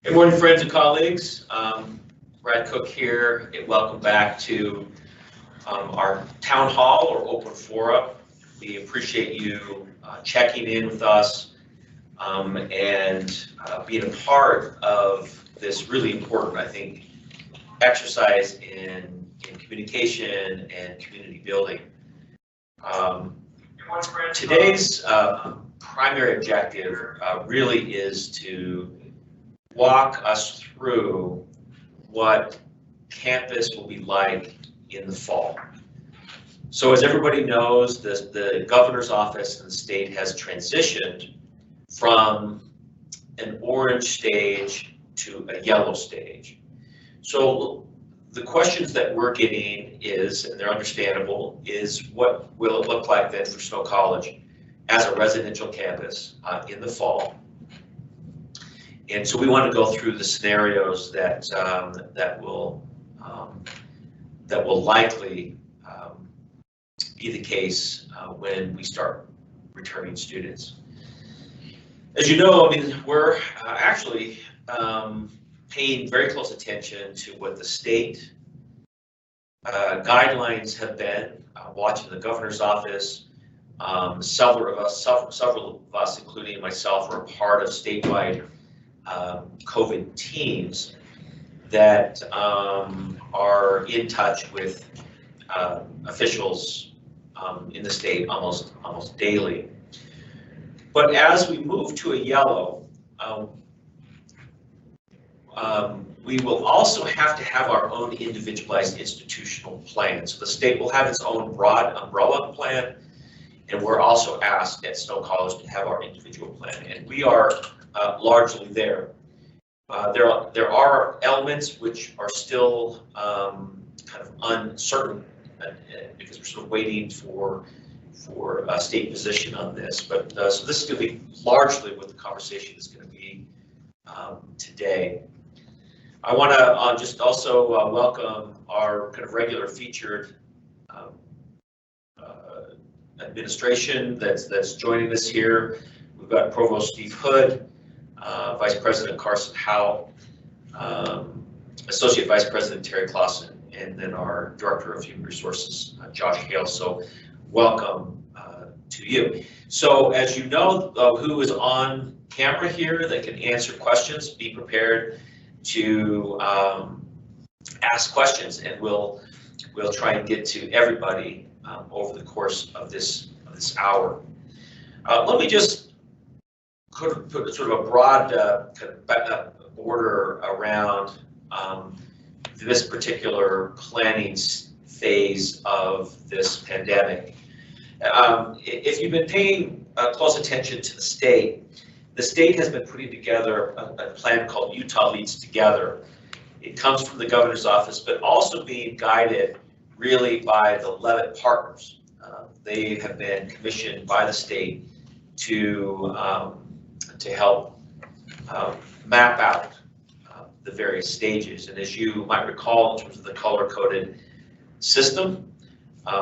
Good morning, friends and colleagues. Brad Cook here, and welcome back to our town hall or open forum. We appreciate you checking in with us and being a part of this really important, I think, exercise in communication and community building. Today's primary objective really is to walk us through what campus will be like in the fall. So as everybody knows, the governor's office in the state has transitioned from an orange stage to a yellow stage. So the questions that we're getting is, and they're understandable, is what will it look like then for Snow College as a residential campus in the fall? And so we want to go through the scenarios that will likely be the case when we start returning students. As you know, I mean, we're actually paying very close attention to what the state guidelines have been, watching the governor's office. Several of us, including myself, are part of statewide COVID teams that are in touch with officials in the state almost daily. But as we move to a yellow, we will also have to have our own individualized institutional plan. So the state will have its own broad umbrella plan, and we're also asked at Snow College to have our individual plan, and we are largely there. There are elements which are still kind of uncertain because we're sort of waiting for a state position on this. But so this is going to be largely what the conversation is going to be today. I want to just also welcome our kind of regular featured administration that's joining us here. We've got Provost Steve Hood, Vice President Carson Howell, Associate Vice President Terry Clausen, and then our Director of Human Resources, Josh Hale. So welcome to you. So as you know, who is on camera here that can answer questions, be prepared to ask questions, and we'll try and get to everybody over the course of this hour. Let me just put sort of a broad kind of order around this particular planning phase of this pandemic. If you've been paying close attention to the state has been putting together a plan called Utah Leads Together. It comes from the governor's office, but also being guided really by the Levitt partners. They have been commissioned by the state to help map out the various stages. And as you might recall, in terms of the color-coded system,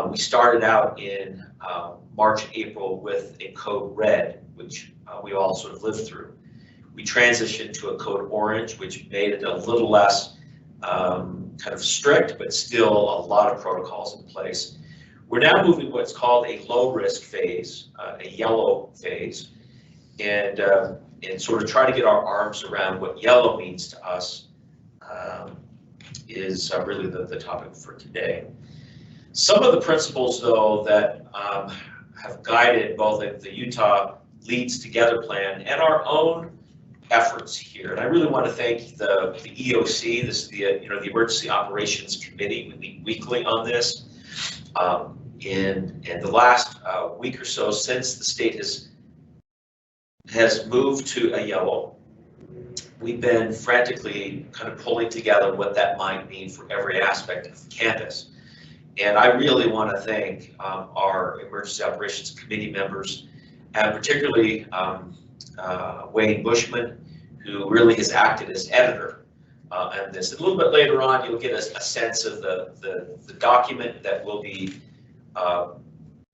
we started out in March, April with a code red, which we all sort of lived through. We transitioned to a code orange, which made it a little less kind of strict, but still a lot of protocols in place. We're now moving to what's called a low-risk phase, a yellow phase, and sort of try to get our arms around what yellow means to us is really the topic for today. Some of the principles, though, that have guided both the Utah Leads Together plan and our own efforts here, and I really want to thank the EOC, this is the Emergency Operations Committee. We meet weekly on this. In the last week or so, since the state has moved to a yellow, we've been frantically kind of pulling together what that might mean for every aspect of campus. And I really want to thank our Emergency Operations Committee members, and particularly Wayne Bushman, who really has acted as editor on this. And a little bit later on, you'll get a sense of the document that will be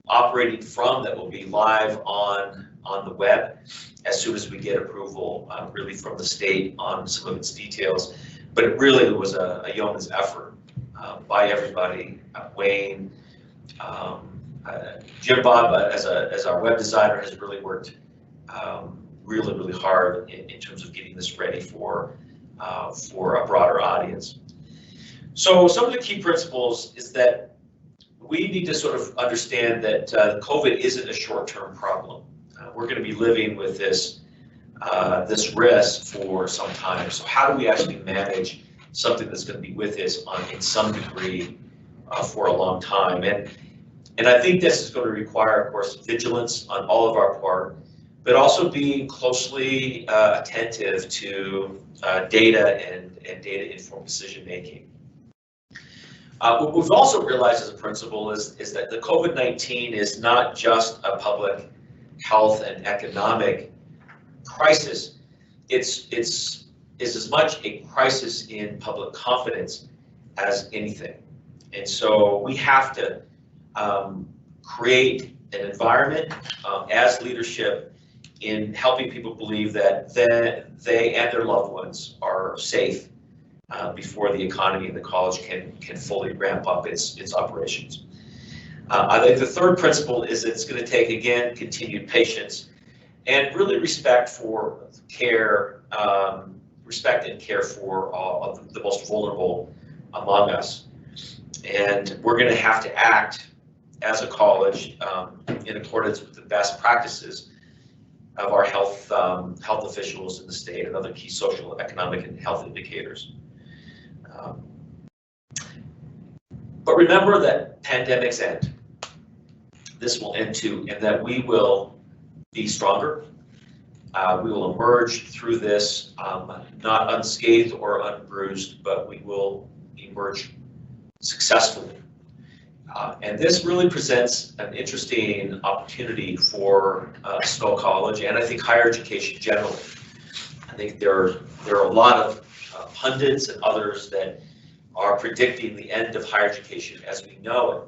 operating from, that will be live on the web. as soon as we get approval, really from the state on some of its details. But it really was a yeoman's effort by everybody. Wayne, Jim Bob, as our web designer, has really worked really hard in terms of getting this ready for a broader audience. So some of the key principles is that we need to sort of understand that COVID isn't a short-term problem. We're going to be living with this risk for some time. So how do we actually manage something that's going to be with us in some degree for a long time? And I think this is going to require, of course, vigilance on all of our part, but also being closely attentive to data and data-informed decision-making. What we've also realized as a principle is that the COVID-19 is not just a public health and economic crisis. It's as much a crisis in public confidence as anything. And so we have to create an environment as leadership in helping people believe that they and their loved ones are safe before the economy and the college can fully ramp up its operations. I think the third principle is it's going to take, again, continued patience and really respect for care, respect and care for all of the most vulnerable among us. And we're going to have to act as a college in accordance with the best practices of our health officials in the state and other key social, economic, and health indicators. But remember that pandemics end. This will end too, and that we will be stronger. We will emerge through this not unscathed or unbruised, but we will emerge successfully. And this really presents an interesting opportunity for Snow College and I think higher education generally. I think there are a lot of pundits and others that are predicting the end of higher education as we know it.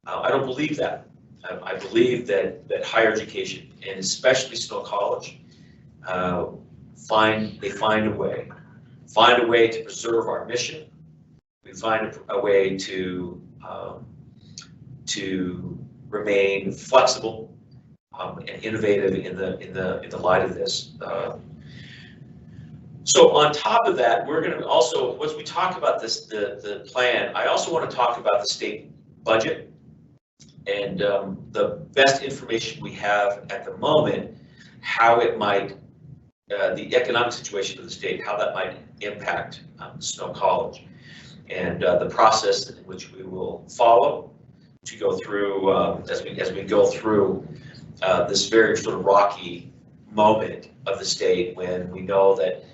I don't believe that. I believe that higher education, and especially Snow College, find a way to preserve our mission. We find a way to remain flexible and innovative in the light of this. So on top of that, we're going to also, once we talk about this, the plan, I also want to talk about the state budget and the best information we have at the moment, how it might, the economic situation of the state, how that might impact Snow College, and the process in which we will follow to go through as we go through this very sort of rocky moment of the state when we know that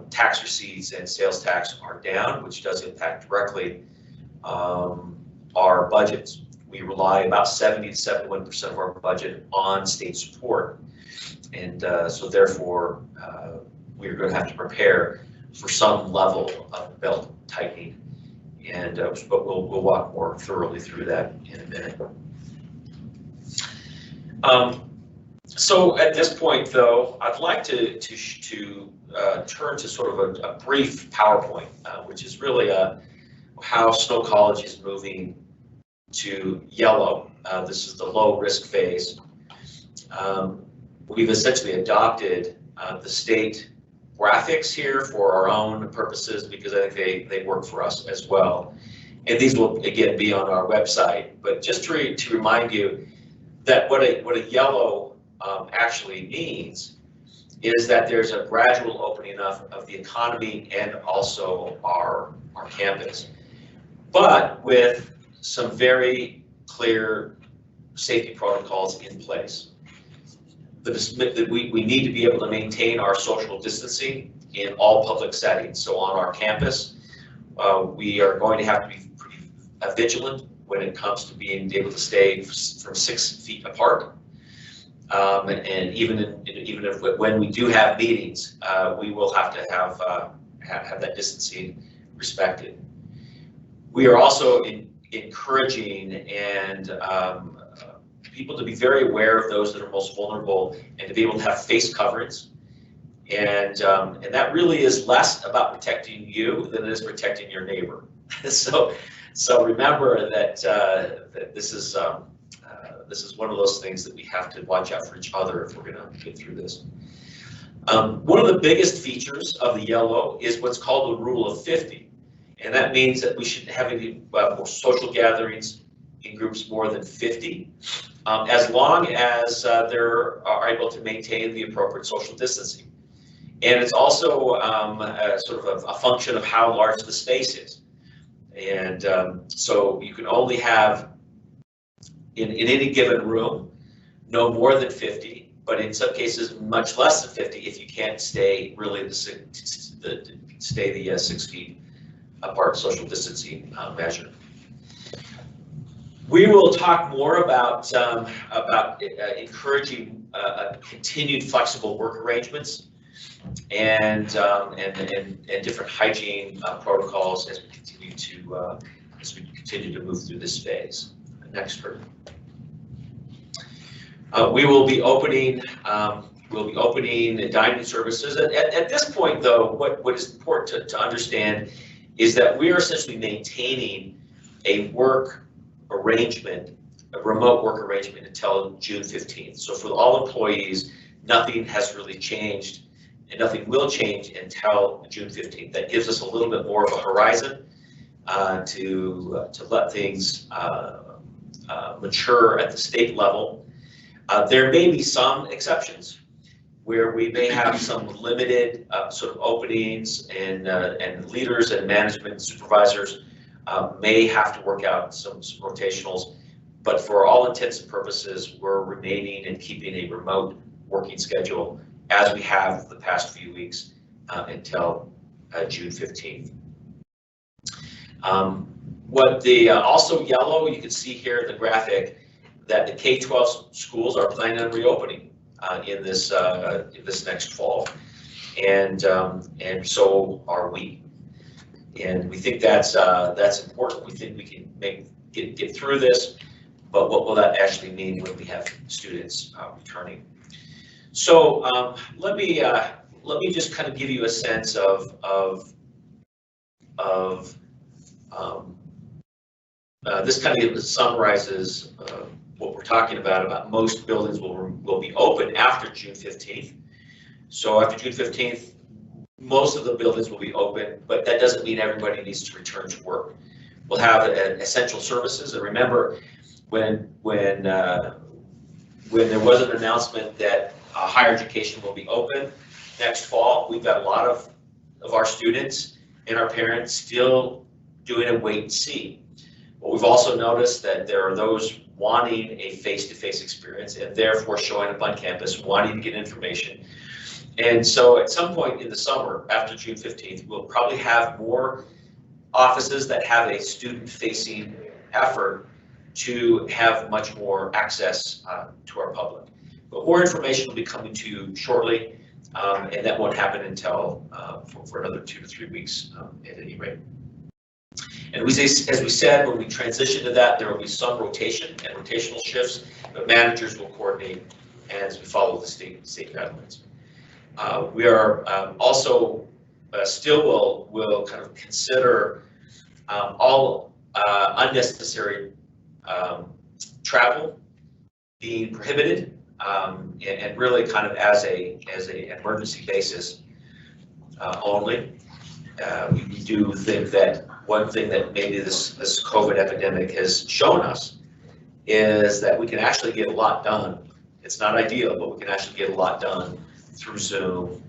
tax receipts and sales tax are down, which does impact directly our budgets. We rely about 70 to 71% of our budget on state support, and so therefore we're going to have to prepare for some level of belt tightening, and but we'll walk more thoroughly through that in a minute. So at this point, though, I'd like to turn to sort of a brief PowerPoint, which is really how Snow College is moving to yellow. This is the low risk phase. We've essentially adopted the state graphics here for our own purposes because I think they work for us as well. And these will again be on our website. But just to remind you that what a yellow actually means is that there's a gradual opening up of the economy and also our campus, but with some very clear safety protocols in place. We need to be able to maintain our social distancing in all public settings. So on our campus, we are going to have to be pretty vigilant when it comes to being able to stay from 6 feet apart. And even if when we do have meetings, we will have to have that distancing respected. We are also encouraging and people to be very aware of those that are most vulnerable and to be able to have face coverings. And that really is less about protecting you than it is protecting your neighbor. So remember that, that this is one of those things that we have to watch out for each other if we're going to get through this. One of the biggest features of the yellow is what's called the rule of 50. And that means that we shouldn't have any more social gatherings in groups more than 50, as long as they are able to maintain the appropriate social distancing. And it's also sort of a function of how large the space is. And so you can only have, in any given room, no more than 50, but in some cases much less than 50 if you can't stay really the 6 feet apart social distancing measure. We will talk more about encouraging continued flexible work arrangements and different hygiene protocols as we continue to move through this phase. Next, Kurt. We will be opening dining services. At this point, though, what is important to understand is that we are essentially maintaining a work arrangement, a remote work arrangement until June 15th. So for all employees, nothing has really changed, and nothing will change until June 15th. That gives us a little bit more of a horizon to let things mature at the state level. There may be some exceptions where we may have some limited sort of openings, and leaders and management supervisors may have to work out some rotationals, but for all intents and purposes, we're remaining and keeping a remote working schedule as we have the past few weeks until June 15th. Also yellow, you can see here in the graphic that the K-12 schools are planning on reopening in this next fall, and so are we. And we think that's important. We think we can get through this, but what will that actually mean when we have students returning? So let me just kind of give you a sense of this kind of summarizes what we're talking about most buildings will be open after June 15th. So after June 15th, most of the buildings will be open, but that doesn't mean everybody needs to return to work. We'll have essential services, and remember when there was an announcement that higher education will be open next fall, we've got a lot of our students and our parents still doing a wait and see. But we've also noticed that there are those wanting a face-to-face experience and therefore showing up on campus, wanting to get information. And so at some point in the summer, after June 15th, we'll probably have more offices that have a student-facing effort to have much more access to our public. But more information will be coming to you shortly, and that won't happen until for another 2 to 3 weeks at any rate. And as we said, when we transition to that, there will be some rotation and rotational shifts, but managers will coordinate as we follow the state guidelines. We are also still will kind of consider all unnecessary travel being prohibited, and really kind of as an emergency basis only. We do think that one thing that maybe this COVID epidemic has shown us is that we can actually get a lot done. It's not ideal, but we can actually get a lot done through Zoom,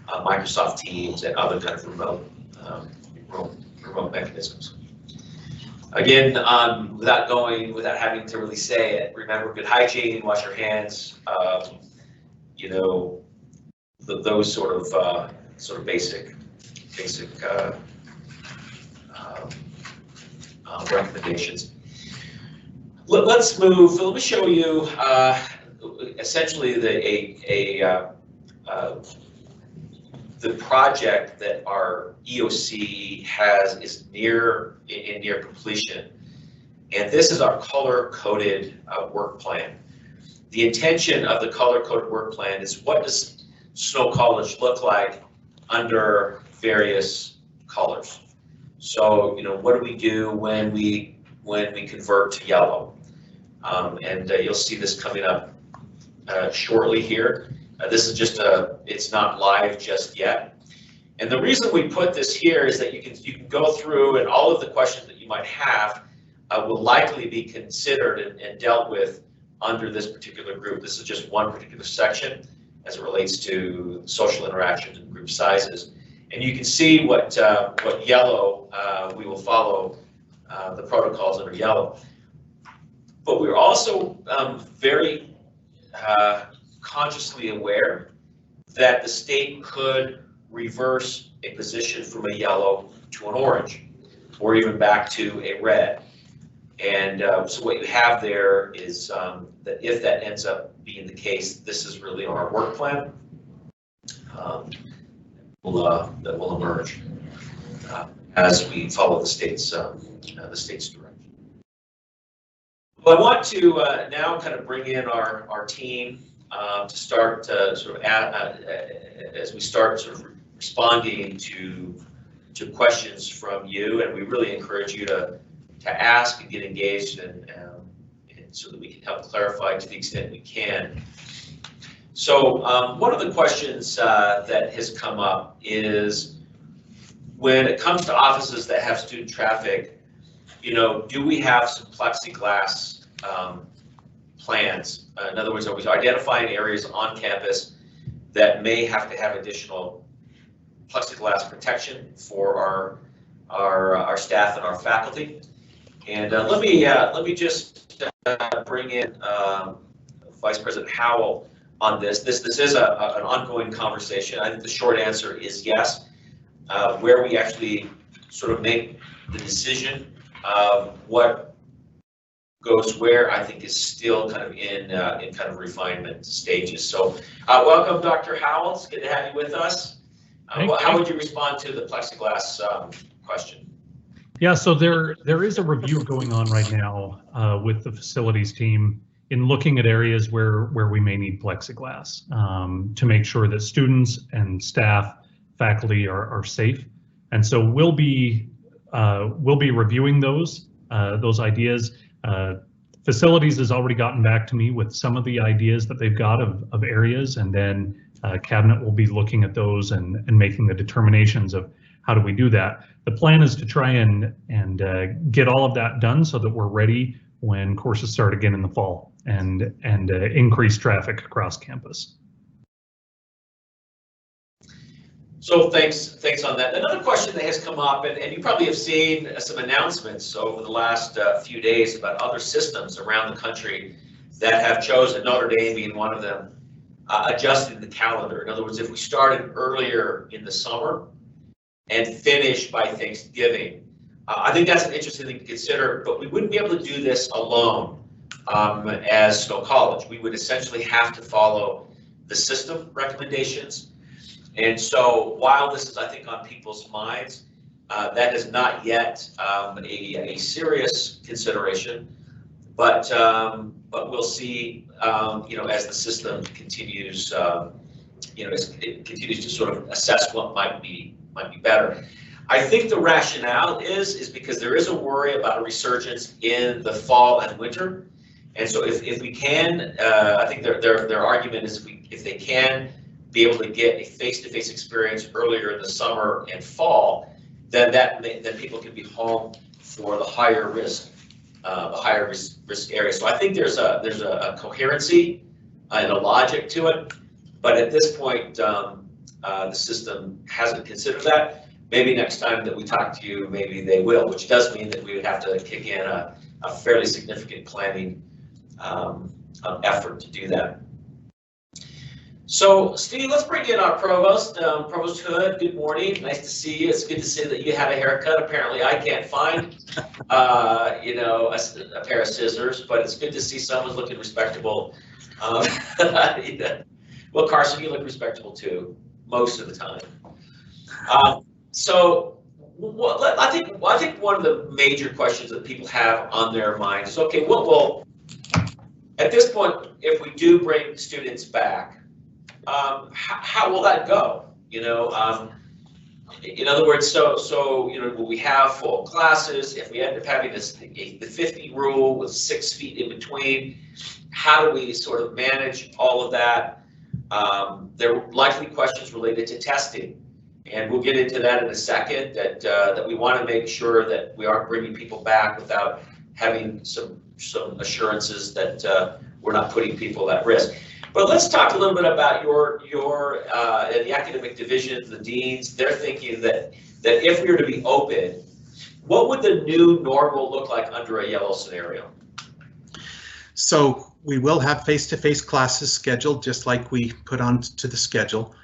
Microsoft Teams, and other kind of remote mechanisms. Again, without having to really say it, remember good hygiene, wash your hands, those sort of basic recommendations. Let's move. Let me show you essentially the project that our EOC is near completion, and this is our color-coded work plan. the intention of the color-coded work plan is what does Snow College look like under various colors. So, what do we do when we convert to yellow? And you'll see this coming up shortly here. This is just it's not live just yet. And the reason we put this here is that you can go through, and all of the questions that you might have will likely be considered and dealt with under this particular group. This is just one particular section as it relates to social interactions and group sizes. And you can see what yellow, we will follow the protocols under yellow. But we're also very consciously aware that the state could reverse a position from a yellow to an orange, or even back to a red. And so what you have there is that if that ends up being the case, this is really our work plan that will emerge as we follow the state's direction. Well, I want to now kind of bring in our team to start sort of as we start sort of responding to questions from you, and we really encourage you to ask and get engaged, and so that we can help clarify to the extent we can. So one of the questions that has come up is, when it comes to offices that have student traffic, do we have some plexiglass plans? In other words, are we identifying areas on campus that may have to have additional plexiglass protection for our staff and our faculty? And let me just bring in Vice President Howell on this. This is an ongoing conversation. I think the short answer is yes. Where we actually sort of make the decision of what goes where, I think, is still kind of in kind of refinement stages. So welcome, Dr. Howell. It's good to have you with us. How would you respond to the plexiglass question? Yeah, so there is a review going on right now with the facilities team in looking at areas where we may need plexiglass to make sure that students and staff, faculty are safe. And so we'll be reviewing those ideas. Facilities has already gotten back to me with some of the ideas that they've got of areas, and then Cabinet will be looking at those and making the determinations of how do we do that. The plan is to try and get all of that done so that we're ready when courses start again in the fall and increase traffic across campus. So thanks on that. Another question that has come up, and you probably have seen some announcements over the last few days about other systems around the country that have chosen, Notre Dame being one of them, adjusting the calendar. In other words, if we started earlier in the summer and finished by Thanksgiving, I think that's an interesting thing to consider, but we wouldn't be able to do this alone as Snow College. We would essentially have to follow the system recommendations. And so while this is, I think, on people's minds, that is not yet a serious consideration, but we'll see, as the system continues, as it continues to sort of assess what might be better. I think the rationale is because there is a worry about a resurgence in the fall and winter, and so if we can, I think their argument is if they can be able to get a face-to-face experience earlier in the summer and fall, then people can be home for the higher risk area. So I think there's a coherency and a logic to it, but at this point, the system hasn't considered that. Maybe next time that we talk to you, maybe they will, which does mean that we would have to kick in a fairly significant planning effort to do that. So, Steve, let's bring in our provost, Provost Hood. Good morning. Nice to see you. It's good to see that you have a haircut. Apparently, I can't find, a pair of scissors, but it's good to see someone's looking respectable. Well, Carson, you look respectable too, most of the time. I think one of the major questions that people have on their minds is, okay, what will At this point, if we do bring students back, how will that go? You know, in other words, so you know, will we have full classes? If we end up having this the 50 rule with 6 feet in between, how do we sort of manage all of that? There are likely questions related to testing, and we'll get into that in a second. That we want to make sure that we aren't bringing people back without having some assurances that we're not putting people at risk. But let's talk a little bit about your the academic divisions, the deans. They're thinking that if we were to be open, what would the new normal look like under a yellow scenario? So we will have face-to-face classes scheduled just like we put on to the schedule.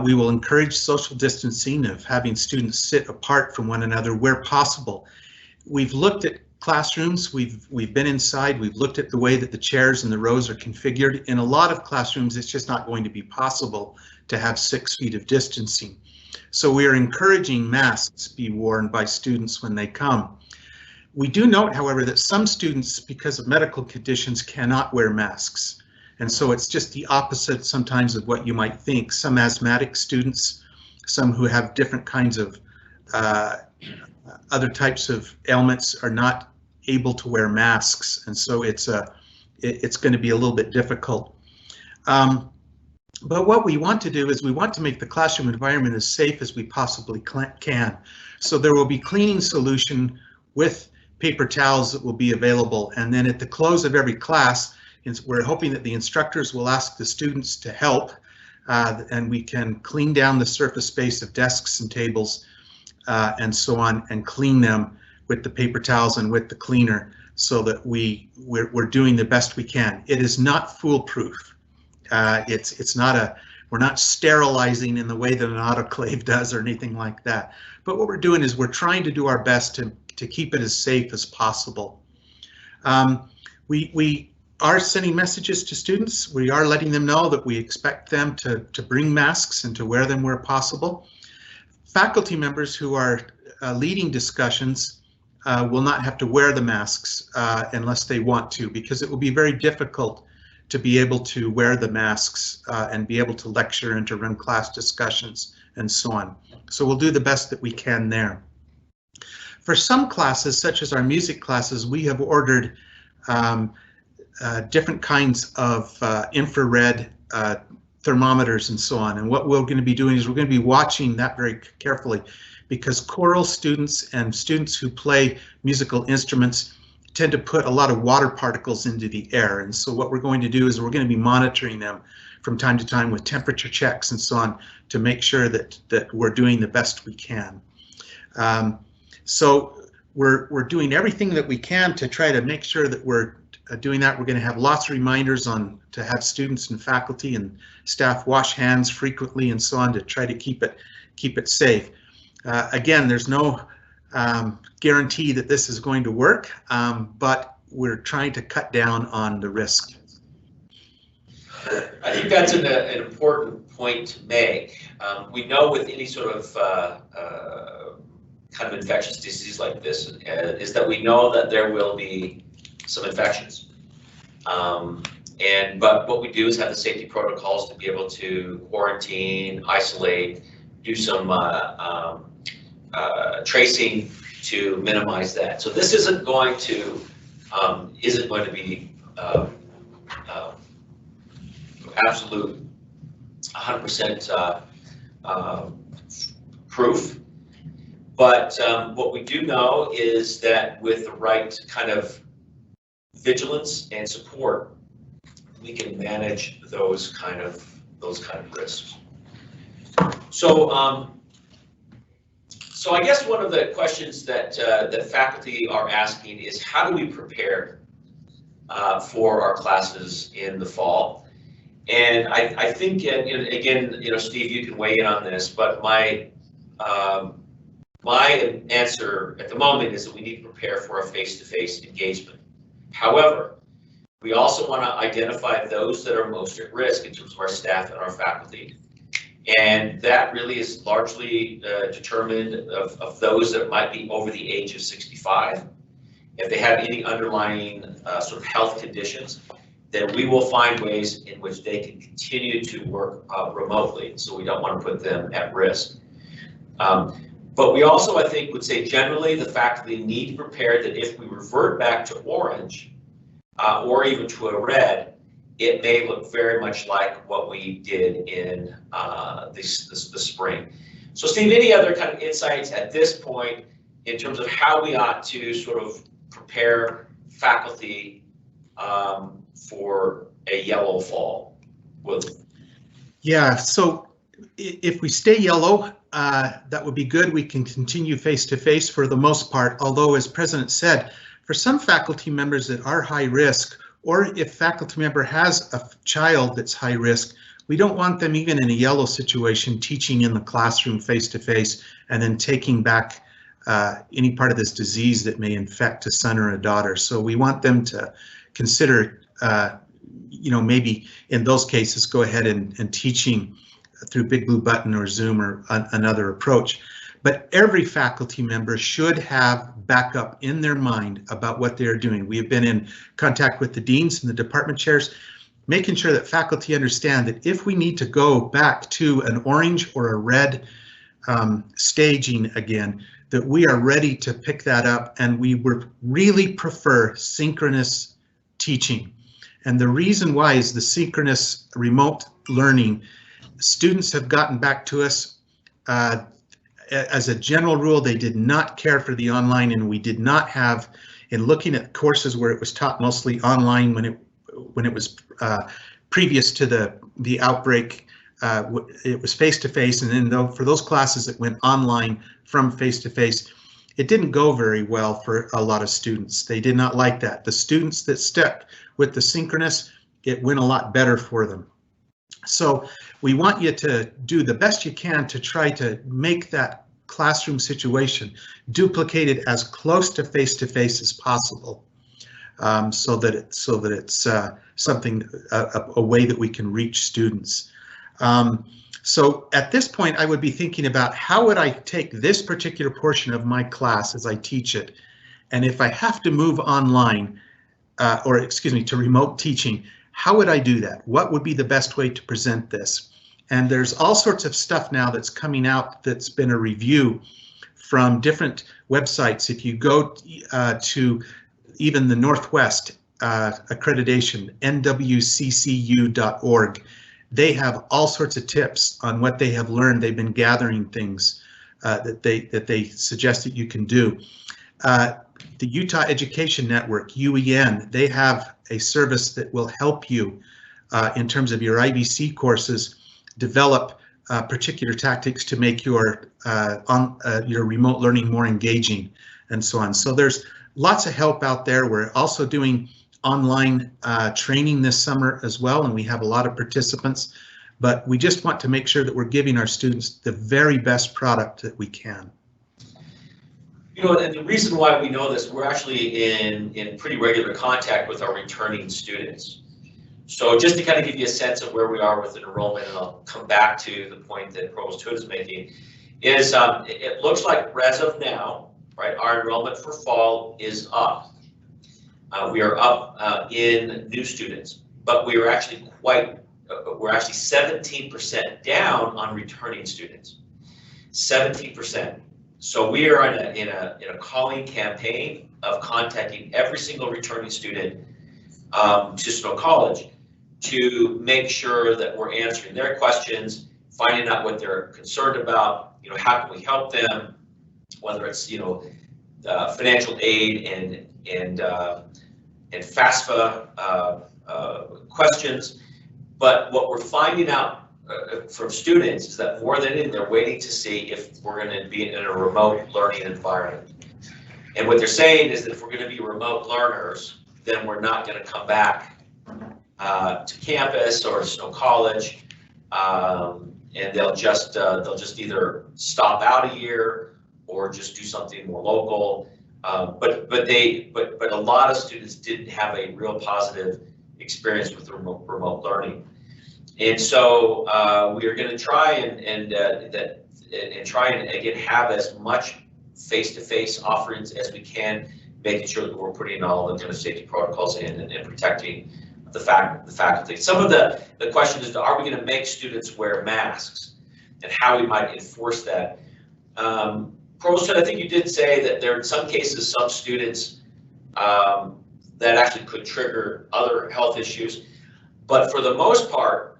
We will encourage social distancing of having students sit apart from one another where possible. We've looked at classrooms, we've been inside, we've looked at the way that the chairs and the rows are configured. In a lot of classrooms, it's just not going to be possible to have 6 feet of distancing. So we are encouraging masks be worn by students when they come. We do note, however, that some students, because of medical conditions, cannot wear masks. And so it's just the opposite sometimes of what you might think. Some asthmatic students, some who have different kinds of other types of ailments are not able to wear masks, and so it's going to be a little bit difficult. But what we want to do is we want to make the classroom environment as safe as we possibly can. So there will be cleaning solution with paper towels that will be available, and then at the close of every class, we're hoping that the instructors will ask the students to help, and we can clean down the surface space of desks and tables and so on, and clean them with the paper towels and with the cleaner, so that we're doing the best we can. It is not foolproof. It's not we're not sterilizing in the way that an autoclave does or anything like that. But what we're doing is we're trying to do our best to keep it as safe as possible. We are sending messages to students. We are letting them know that we expect them to bring masks and to wear them where possible. Faculty members who are leading discussions will not have to wear the masks unless they want to, because it will be very difficult to be able to wear the masks and be able to lecture and to run class discussions and so on. So we'll do the best that we can there. For some classes, such as our music classes, we have ordered different kinds of infrared thermometers and so on. And what we're going to be doing is we're going to be watching that very carefully, because choral students and students who play musical instruments tend to put a lot of water particles into the air. And so what we're going to do is we're going to be monitoring them from time to time with temperature checks and so on to make sure that we're doing the best we can. So we're doing everything that we can to try to make sure that we're doing that. We're going to have lots of reminders to have students and faculty and staff wash hands frequently and so on to try to keep it safe. Again, there's no guarantee that this is going to work, but we're trying to cut down on the risk. I think that's an important point to make. We know with any sort of kind of infectious disease like this is that we know that there will be some infections. But what we do is have the safety protocols to be able to quarantine, isolate, do some tracing to minimize that. So this isn't going to be absolute 100% proof. But what we do know is that with the right kind of vigilance and support, we can manage those kind of risks. So so I guess one of the questions that faculty are asking is, how do we prepare for our classes in the fall? And I think, and again, Steve, you can weigh in on this, but my answer at the moment is that we need to prepare for a face-to-face engagement. However, we also want to identify those that are most at risk in terms of our staff and our faculty. And that really is largely determined of those that might be over the age of 65. If they have any underlying sort of health conditions, then we will find ways in which they can continue to work remotely. So we don't want to put them at risk. But we also, I think, would say generally the faculty need to prepare that if we revert back to orange or even to a red, it may look very much like what we did in the spring. So Steve, any other kind of insights at this point in terms of how we ought to sort of prepare faculty for a yellow fall? Yeah, so if we stay yellow, that would be good. We can continue face-to-face for the most part, although as President said, for some faculty members that are high risk, or if faculty member has a child that's high risk, we don't want them even in a yellow situation teaching in the classroom face-to-face and then taking back any part of this disease that may infect a son or a daughter. So we want them to consider, maybe in those cases, go ahead and teaching through Big Blue Button or Zoom or another approach. But every faculty member should have backup in their mind about what they're doing. We have been in contact with the deans and the department chairs, making sure that faculty understand that if we need to go back to an orange or a red staging again, that we are ready to pick that up, and we would really prefer synchronous teaching. And the reason why is the synchronous remote learning. Students have gotten back to us. As a general rule, they did not care for the online, and we did not have, in looking at courses where it was taught mostly online when it was previous to the outbreak, it was face-to-face, and then for those classes that went online from face-to-face, it didn't go very well for a lot of students. They did not like that. The students that stepped with the synchronous, it went a lot better for them. So we want you to do the best you can to try to make that classroom situation duplicated as close to face-to-face as possible, so that it's something, a way that we can reach students. So at this point, I would be thinking about how would I take this particular portion of my class as I teach it, and if I have to move online, or excuse me, to remote teaching, how would I do that? What would be the best way to present this? And there's all sorts of stuff now that's coming out that's been a review from different websites. If you go to even the Northwest accreditation, nwccu.org, they have all sorts of tips on what they have learned. They've been gathering things that they suggest that you can do. The Utah Education Network, UEN, they have a service that will help you in terms of your IBC courses develop particular tactics to make your remote learning more engaging and so on. So there's lots of help out there. We're also doing online training this summer as well, and we have a lot of participants, but we just want to make sure that we're giving our students the very best product that we can. You know, and the reason why we know this, we're actually in pretty regular contact with our returning students. So just to kind of give you a sense of where we are with enrollment, and I'll come back to the point that Provost Hood is making, is it looks like as of now, right, our enrollment for fall is up. We are up in new students, but we are actually we're actually 17% down on returning students, 17%. So we are in a calling campaign of contacting every single returning student to Snow College to make sure that we're answering their questions, finding out what they're concerned about, you know, how can we help them, whether it's, you know, financial aid and FAFSA questions. But what we're finding out from students is that more than anything, they're waiting to see if we're going to be in a remote learning environment. And what they're saying is that if we're going to be remote learners, then we're not going to come back to campus or Snow College, and they'll just either stop out a year or just do something more local. But a lot of students didn't have a real positive experience with remote learning. And so we are going to try and try and again have as much face-to-face offerings as we can, making sure that we're putting all the kind of safety protocols in and protecting the faculty. Some of the question is, are we going to make students wear masks, and how we might enforce that? Provost, I think you did say that there are in some cases some students that actually could trigger other health issues, but for the most part,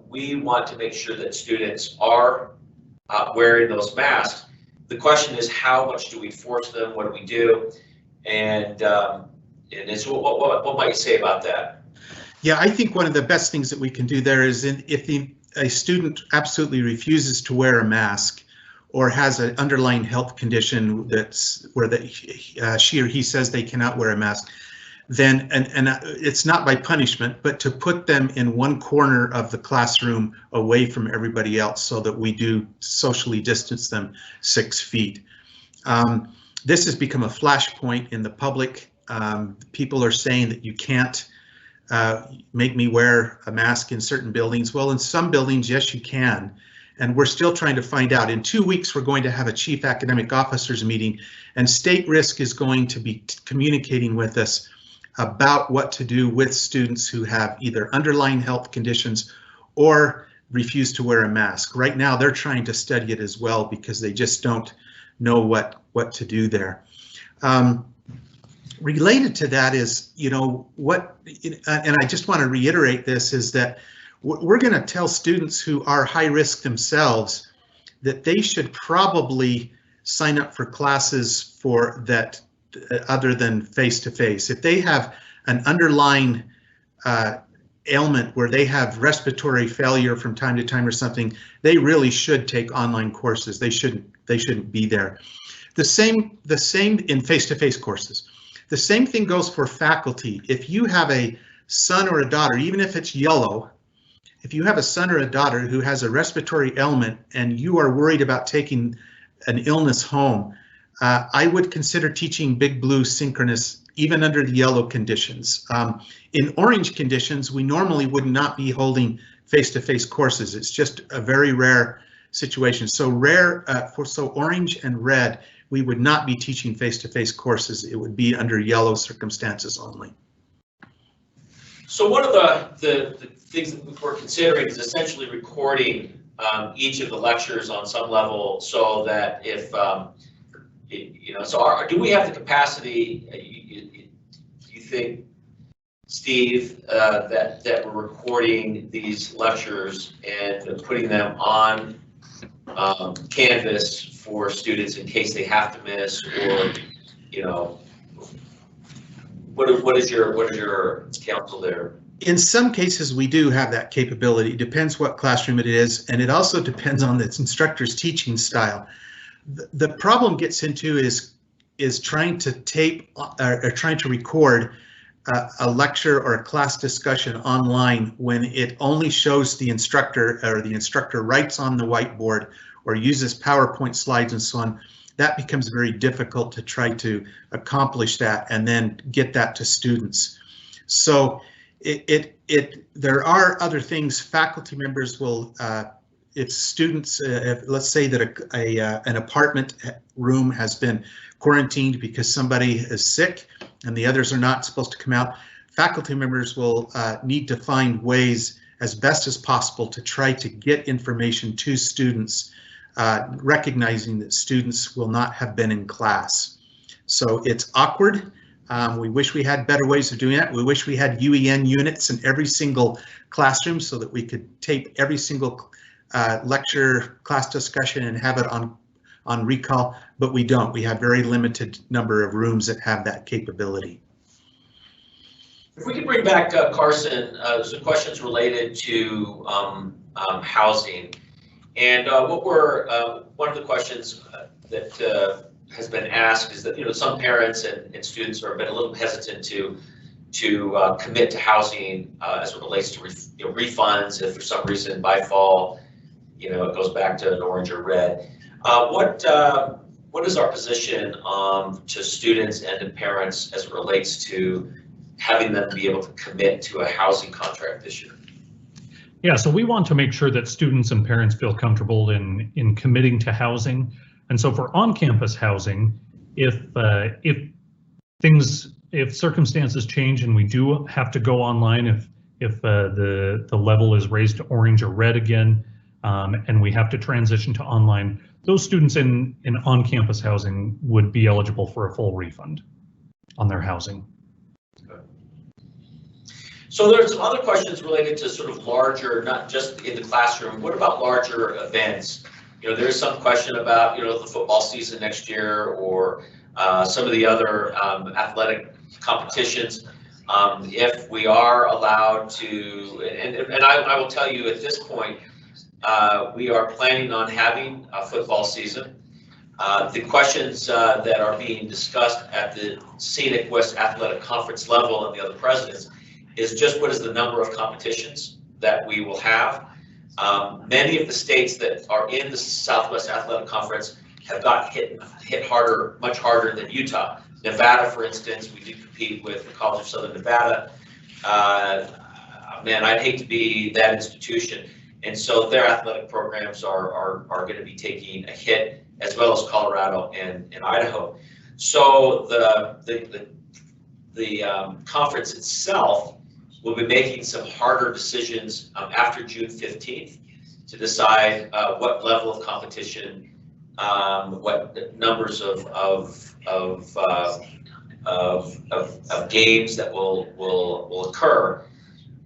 we want to make sure that students are wearing those masks. The question is, how much do we force them? What do we do? And so what might you say about that? Yeah, I think one of the best things that we can do there is if a student absolutely refuses to wear a mask or has an underlying health condition that's where she or he says they cannot wear a mask, then and it's not by punishment, but to put them in one corner of the classroom away from everybody else so that we do socially distance them 6 feet. This has become a flashpoint in the public. People are saying that you can't make me wear a mask in certain buildings. Well, in some buildings, yes, you can. And we're still trying to find out. In 2 weeks, we're going to have a chief academic officers meeting, and State Risk is going to be communicating with us about what to do with students who have either underlying health conditions or refuse to wear a mask. Right now, they're trying to study it as well because they just don't know what to do there. Related to that is, and I just want to reiterate this, is that we're going to tell students who are high risk themselves that they should probably sign up for classes for that other than face-to-face. If they have an underlying ailment where they have respiratory failure from time to time or something, they really should take online courses. They shouldn't be there. The same in face-to-face courses. The same thing goes for faculty. If you have a son or a daughter, even if it's yellow, if you have a son or a daughter who has a respiratory ailment and you are worried about taking an illness home, I would consider teaching Big Blue synchronous even under the yellow conditions. In orange conditions, we normally would not be holding face-to-face courses. It's just a very rare situation. So orange and red, we would not be teaching face-to-face courses. It would be under yellow circumstances only. So one of the things that we're considering is essentially recording each of the lectures on some level, so that if do we have the capacity? You think, Steve, that we're recording these lectures and putting them on Canvas for students in case they have to miss, or what is your counsel there? In some cases, we do have that capability. It depends what classroom it is, and it also depends on the instructor's teaching style. The problem gets into is trying to tape or trying to record a lecture or a class discussion online when it only shows the instructor, or the instructor writes on the whiteboard or uses PowerPoint slides and so on. That becomes very difficult to try to accomplish that and then get that to students. So there are other things. Faculty members will, if students, let's say that an apartment room has been quarantined because somebody is sick and the others are not supposed to come out, faculty members will need to find ways as best as possible to try to get information to students, recognizing that students will not have been in class. So it's awkward. We wish we had better ways of doing that. We wish we had UEN units in every single classroom so that we could tape every single lecture, class discussion, and have it on recall, but we don't. We have very limited number of rooms that have that capability. If we could bring back Carson, some questions related to housing. And one of the questions that has been asked is that some parents and students have been a little hesitant to commit to housing as it relates to refunds if for some reason by fall it goes back to an orange or red. What is our position to students and to parents as it relates to having them be able to commit to a housing contract this year? Yeah, so we want to make sure that students and parents feel comfortable in committing to housing. And so for on-campus housing, if circumstances change and we do have to go online, if the level is raised to orange or red again, and we have to transition to online, those students in on-campus housing would be eligible for a full refund on their housing. So there's some other questions related to sort of larger, not just in the classroom. What about larger events? You know, there's some question about, you know, the football season next year, or some of the other athletic competitions. If we are allowed to, and I will tell you at this point, we are planning on having a football season. The questions that are being discussed at the Scenic West Athletic Conference level and the other presidents is just what is the number of competitions that we will have. Many of the states that are in the Southwest Athletic Conference have got hit harder, much harder than Utah. Nevada, for instance, we do compete with the College of Southern Nevada. Man, I'd hate to be that institution. And so their athletic programs are going to be taking a hit, as well as Colorado and Idaho. So the conference itself will be making some harder decisions after June 15th to decide what level of competition, what numbers of games that will occur,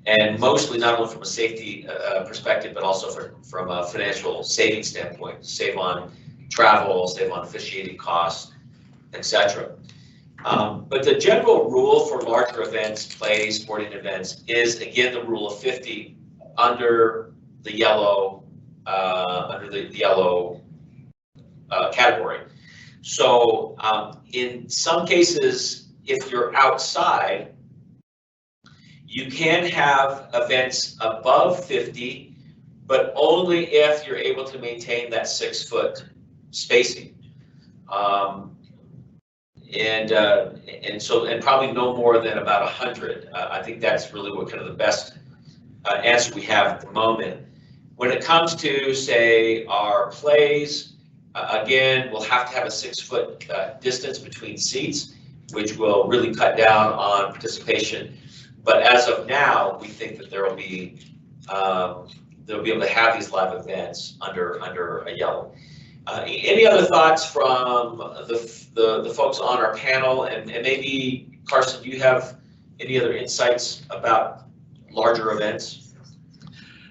and mostly not only from a safety perspective, but also from a financial saving standpoint, save on travel, save on officiating costs, etc. But the general rule for larger events, plays, sporting events, is again the rule of 50 under the yellow category. So in some cases, if you're outside, you can have events above 50, but only if you're able to maintain that 6-foot spacing. And probably no more than about 100. I think that's really what kind of the best answer we have at the moment. When it comes to, say, our plays, again, we'll have to have a 6-foot distance between seats, which will really cut down on participation. But as of now, we think that they'll be able to have these live events under a yellow. Any other thoughts from the folks on our panel? And maybe, Carson, do you have any other insights about larger events?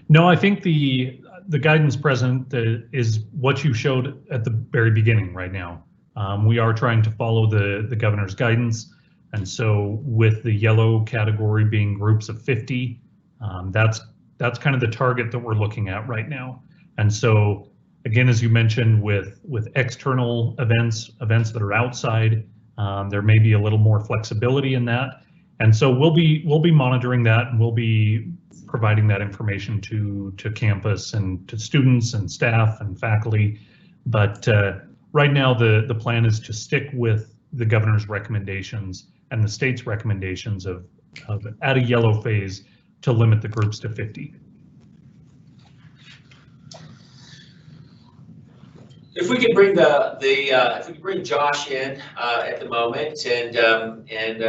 No, I think the guidance present is what you showed at the very beginning right now. We are trying to follow the governor's guidance. And so with the yellow category being groups of 50, that's kind of the target that we're looking at right now. And so again, as you mentioned, with external events that are outside, there may be a little more flexibility in that. And so we'll be monitoring that, and we'll be providing that information to campus and to students and staff and faculty. But right now, the plan is to stick with the governor's recommendations and the state's recommendations of at a yellow phase to limit the groups to 50. If we could bring if we could bring Josh in at the moment, and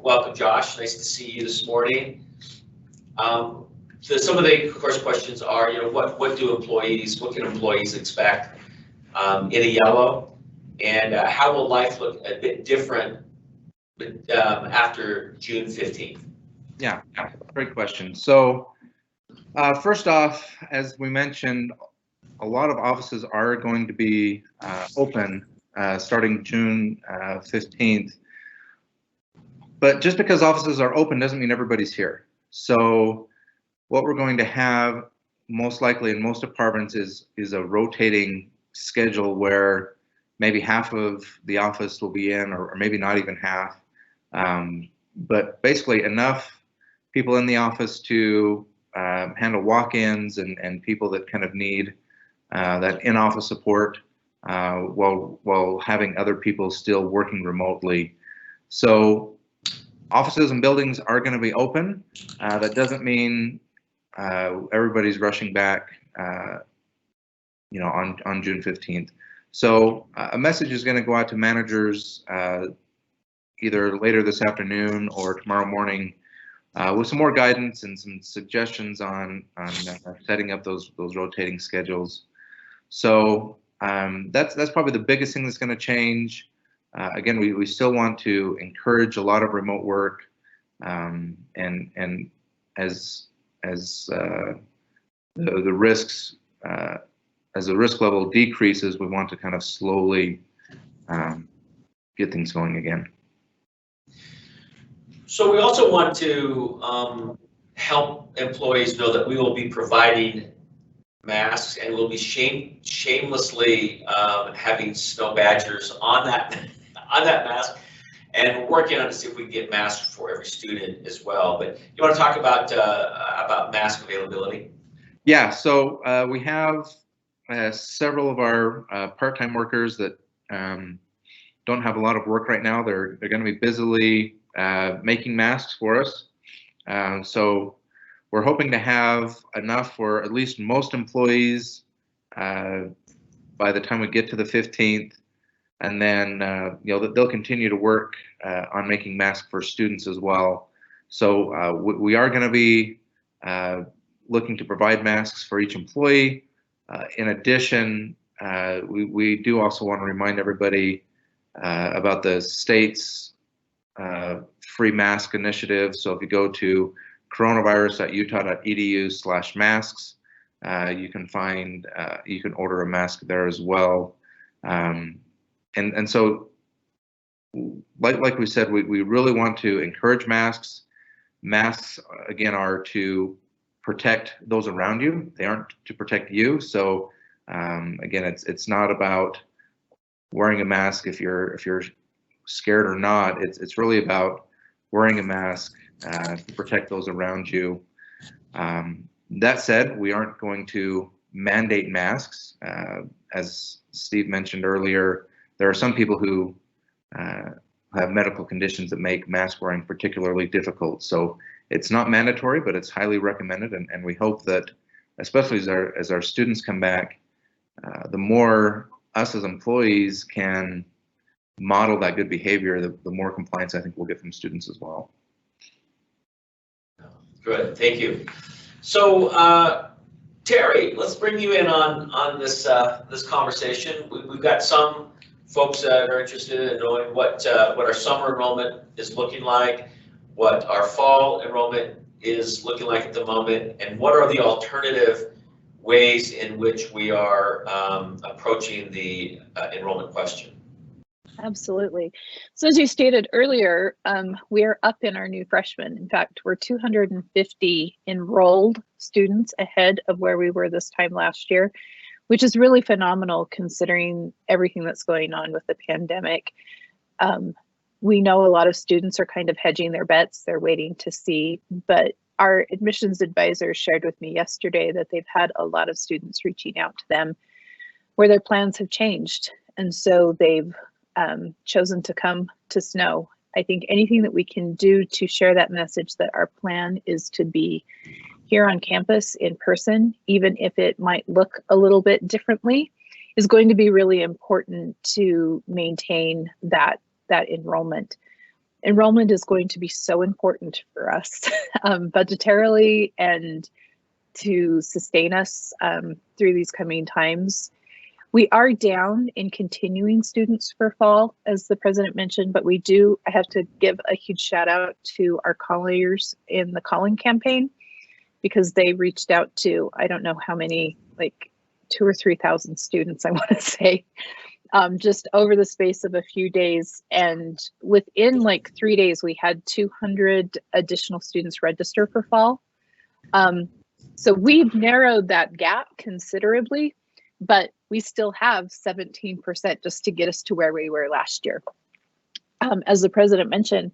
welcome, Josh. Nice to see you this morning. So some of the course questions are, you know, what can employees expect in a yellow, and how will life look a bit different after June 15th? Yeah, great question. So first off, as we mentioned, a lot of offices are going to be open starting June 15th. But just because offices are open doesn't mean everybody's here. So what we're going to have most likely in most departments is a rotating schedule where maybe half of the office will be in, or maybe not even half. But basically enough people in the office to handle walk-ins and people that kind of need that in-office support while having other people still working remotely. So offices and buildings are going to be open. That doesn't mean everybody's rushing back, you know, on June 15th. So a message is going to go out to managers either later this afternoon or tomorrow morning, with some more guidance and some suggestions on setting up those rotating schedules. So that's probably the biggest thing that's going to change. Again, we still want to encourage a lot of remote work, and as the risks, as the risk level decreases, we want to kind of slowly get things going again. So we also want to help employees know that we will be providing masks, and we'll be shamelessly having snow badgers on that mask, and we're working on to see if we can get masks for every student as well. But you want to talk about mask availability? Yeah. So we have several of our part-time workers that don't have a lot of work right now. They're going to be busily making masks for us. So we're hoping to have enough for at least most employees by the time we get to the 15th, and then they'll continue to work on making masks for students as well. So we are going to be looking to provide masks for each employee. In addition, we do also want to remind everybody about the state's free mask initiative. So if you go to coronavirus.utah.edu/masks, you can order a mask there as well. And so, like we said, we really want to encourage masks. Masks, again, are to protect those around you. They aren't to protect you. So again, it's not about wearing a mask if you're scared or not. It's really about wearing a mask to protect those around you. That said, we aren't going to mandate masks. As Steve mentioned earlier, there are some people who have medical conditions that make mask wearing particularly difficult. So it's not mandatory, but it's highly recommended. And we hope that, especially as our students come back, the more us as employees can model that good behavior, the more compliance I think we'll get from students as well. Good, thank you. So Terry, let's bring you in on this this conversation. We've got some folks that are interested in knowing what our summer enrollment is looking like, what our fall enrollment is looking like at the moment, and what are the alternative ways in which we are approaching the enrollment question. Absolutely. So as you stated earlier, we are up in our new freshmen. In fact, we're 250 enrolled students ahead of where we were this time last year, which is really phenomenal considering everything that's going on with the pandemic. We know a lot of students are kind of hedging their bets. They're waiting to see, but our admissions advisor shared with me yesterday that they've had a lot of students reaching out to them where their plans have changed. And so they've chosen to come to Snow. I think anything that we can do to share that message that our plan is to be here on campus in person, even if it might look a little bit differently, is going to be really important to maintain that enrollment. Enrollment is going to be so important for us budgetarily and to sustain us through these coming times. We are down in continuing students for fall, as the president mentioned, but I have to give a huge shout out to our colliers in the calling campaign, because they reached out to, I don't know how many, like 2,000 or 3,000 students, I want to say, just over the space of a few days. And within like 3 days, we had 200 additional students register for fall. So we've narrowed that gap considerably, but we still have 17% just to get us to where we were last year. As the president mentioned,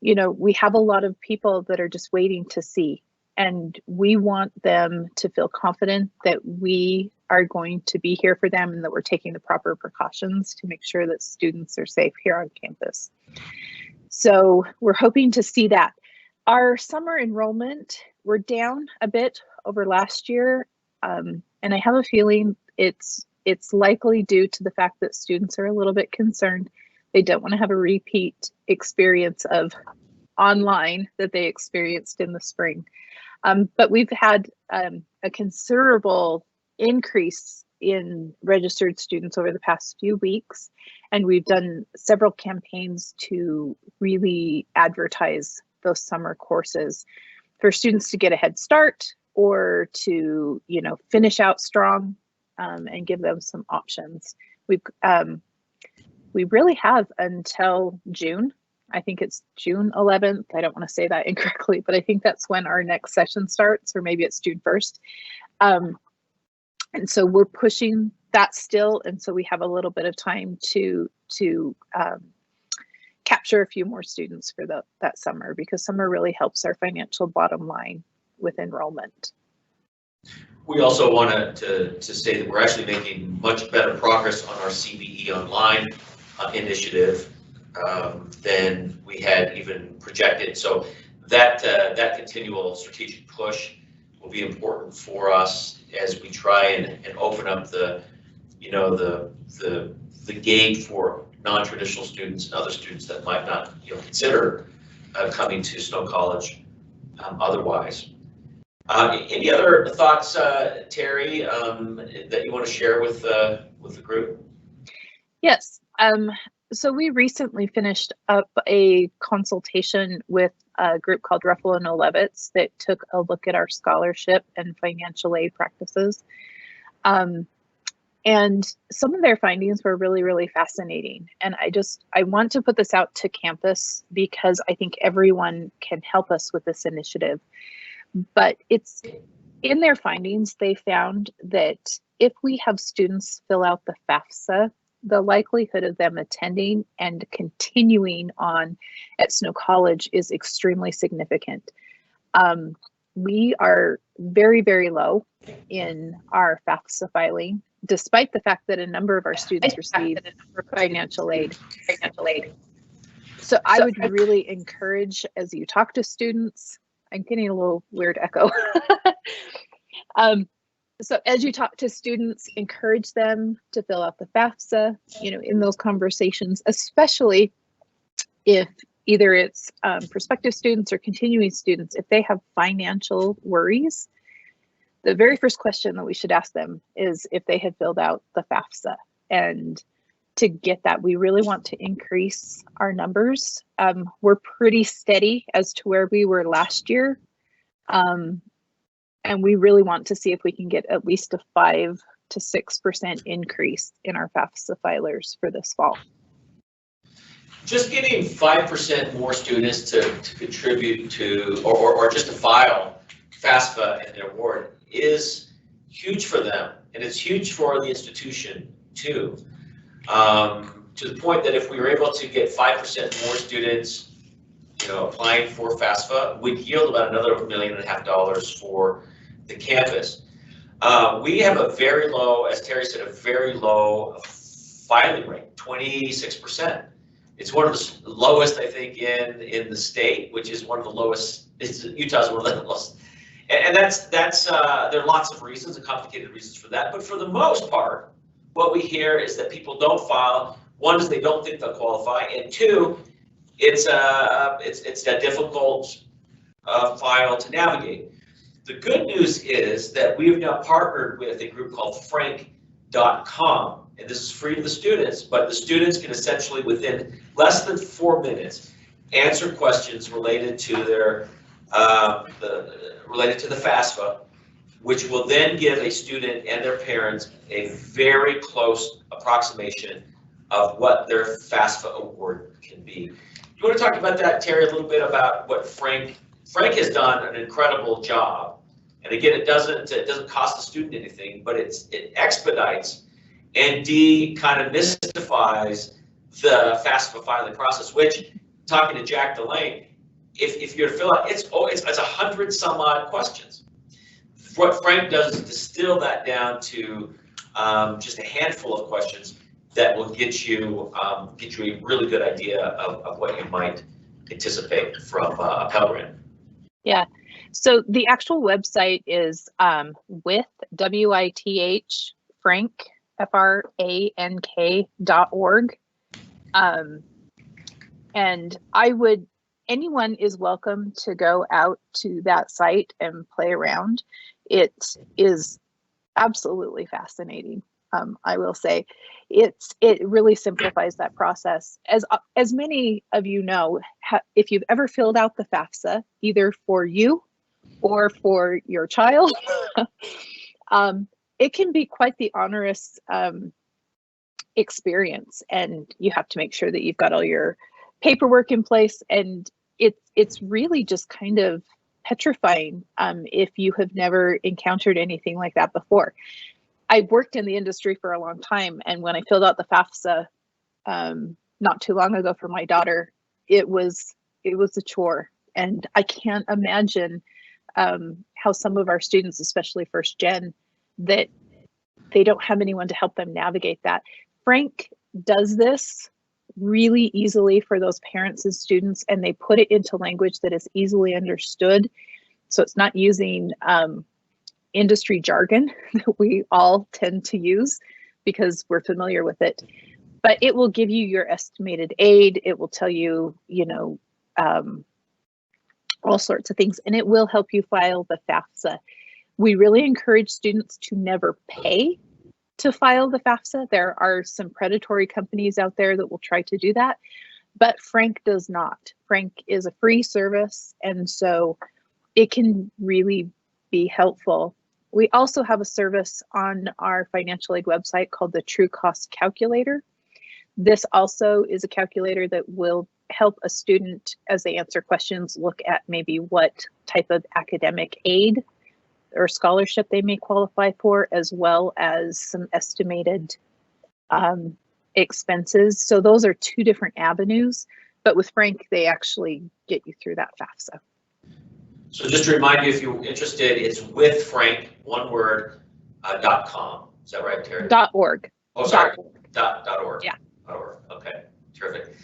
we have a lot of people that are just waiting to see, and we want them to feel confident that we are going to be here for them and that we're taking the proper precautions to make sure that students are safe here on campus. So we're hoping to see that. Our summer enrollment, we're down a bit over last year, and I have a feeling it's likely due to the fact that students are a little bit concerned. They don't want to have a repeat experience of online that they experienced in the spring. But we've had a considerable increase in registered students over the past few weeks, and we've done several campaigns to really advertise those summer courses for students to get a head start or to, you know, finish out strong, and give them some options. We really have until June. I think it's June 11th. I don't want to say that incorrectly, but I think that's when our next session starts, or maybe it's June 1st. And so we're pushing that still. And so we have a little bit of time to capture a few more students for that summer, because summer really helps our financial bottom line with enrollment. We also want to say that we're actually making much better progress on our CBE Online initiative than we had even projected. So that continual strategic push will be important for us as we try and open up the gate for non-traditional students and other students that might not consider coming to Snow College otherwise. Any other thoughts, Terry, that you want to share with the group? Yes. So we recently finished up a consultation with a group called Ruffalo and Levitz that took a look at our scholarship and financial aid practices. And some of their findings were really, really fascinating. And I want to put this out to campus because I think everyone can help us with this initiative. But it's in their findings, they found that if we have students fill out the FAFSA, the likelihood of them attending and continuing on at Snow College is extremely significant. We are very, very low in our FAFSA filing, despite the fact that a number of our students receive financial aid. So I would really encourage, as you talk to students, I'm getting a little weird echo. So as you talk to students, encourage them to fill out the FAFSA, in those conversations, especially if either it's prospective students or continuing students, if they have financial worries. The very first question that we should ask them is if they have filled out the FAFSA. And to get that, we really want to increase our numbers. We're pretty steady as to where we were last year. And we really want to see if we can get at least a 5 to 6% increase in our FAFSA filers for this fall. Just getting 5% more students to contribute to, or just to file FAFSA and their award is huge for them, and it's huge for the institution too. To the point that if we were able to get 5% more students, applying for FAFSA, would yield about another $1.5 million for the campus. We have a very low, as Terry said, a very low filing rate, 26%. It's one of the lowest, I think, in the state, which is one of the lowest. Utah's one of the lowest. And that's there are lots of reasons and complicated reasons for that. But for the most part, what we hear is that people don't file. One is they don't think they'll qualify, and two, it's a difficult file to navigate. The good news is that we've now partnered with a group called frank.com, and this is free to the students, but the students can essentially, within less than 4 minutes, answer questions related to their related to the FAFSA, which will then give a student and their parents a very close approximation of what their FAFSA award can be. You want to talk about that, Terry, a little bit about what Frank has done an incredible job. And again, it doesn't cost the student anything, but it expedites and kind of mystifies the FAFSA filing process, which, talking to Jack Delane, if you're to fill out, it's 100 some odd questions. What Frank does is distill that down to just a handful of questions that will get you a really good idea of what you might anticipate from a Pell Grant. Yeah. So the actual website is with WITH Frank FRANK.org. And I would anyone is welcome to go out to that site and play around. It is absolutely fascinating. I will say it really simplifies that process. As many of you know, if you've ever filled out the FAFSA, either for you or for your child, it can be quite the onerous experience, and you have to make sure that you've got all your paperwork in place, and it's really just kind of petrifying if you have never encountered anything like that before. I've worked in the industry for a long time, and when I filled out the FAFSA not too long ago for my daughter, it was a chore, and I can't imagine how some of our students, especially first gen, that they don't have anyone to help them navigate that. Frank does this really easily for those parents and students, and they put it into language that is easily understood. So it's not using industry jargon that we all tend to use because we're familiar with it, but it will give you your estimated aid. It will tell you, all sorts of things, and it will help you file the FAFSA. We really encourage students to never pay to file the FAFSA. There are some predatory companies out there that will try to do that, but Frank does not. Frank is a free service, and so it can really be helpful. We also have a service on our financial aid website called the True Cost Calculator. This also is a calculator that will help a student, as they answer questions, look at maybe what type of academic aid or scholarship they may qualify for, as well as some estimated expenses. So those are two different avenues, but with Frank, they actually get you through that FAFSA. So just to remind you, if you're interested, it's with Frank, one word, .com. Is that right, Terry? .org. Oh, sorry. .org. Yeah. .org. Okay, terrific.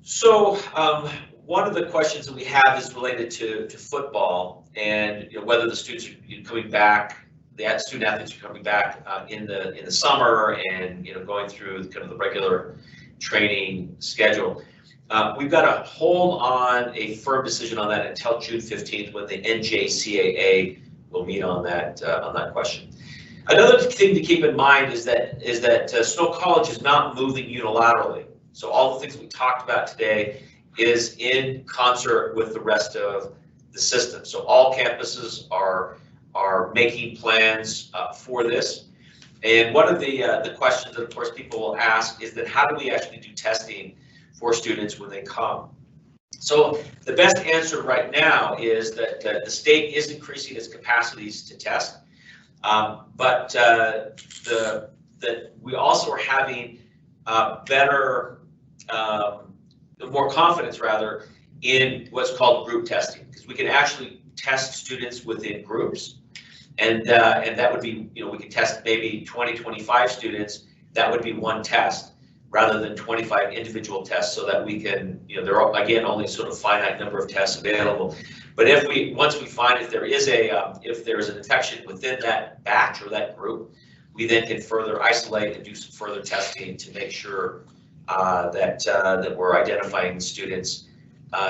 So one of the questions that we have is related to football, and whether the students are coming back, the student athletes are coming back in the summer, and going through kind of the regular training schedule. We've got to hold on a firm decision on that until June 15th, when the NJCAA will meet on that question. Another thing to keep in mind is that Snow College is not moving unilaterally. So all the things we talked about today is in concert with the rest of the system. So all campuses are making plans for this. And one of the questions that, of course, people will ask is that how do we actually do testing for students when they come? So the best answer right now is that the state is increasing its capacities to test, but that we also are having more confidence rather in what's called group testing, because we can actually test students within groups, and that would be, we could test maybe 20-25 students. That would be one test, rather than 25 individual tests, so that we can, there are, again, only sort of finite number of tests available. But once we find if there is an infection within that batch or that group, we then can further isolate and do some further testing to make sure that we're identifying students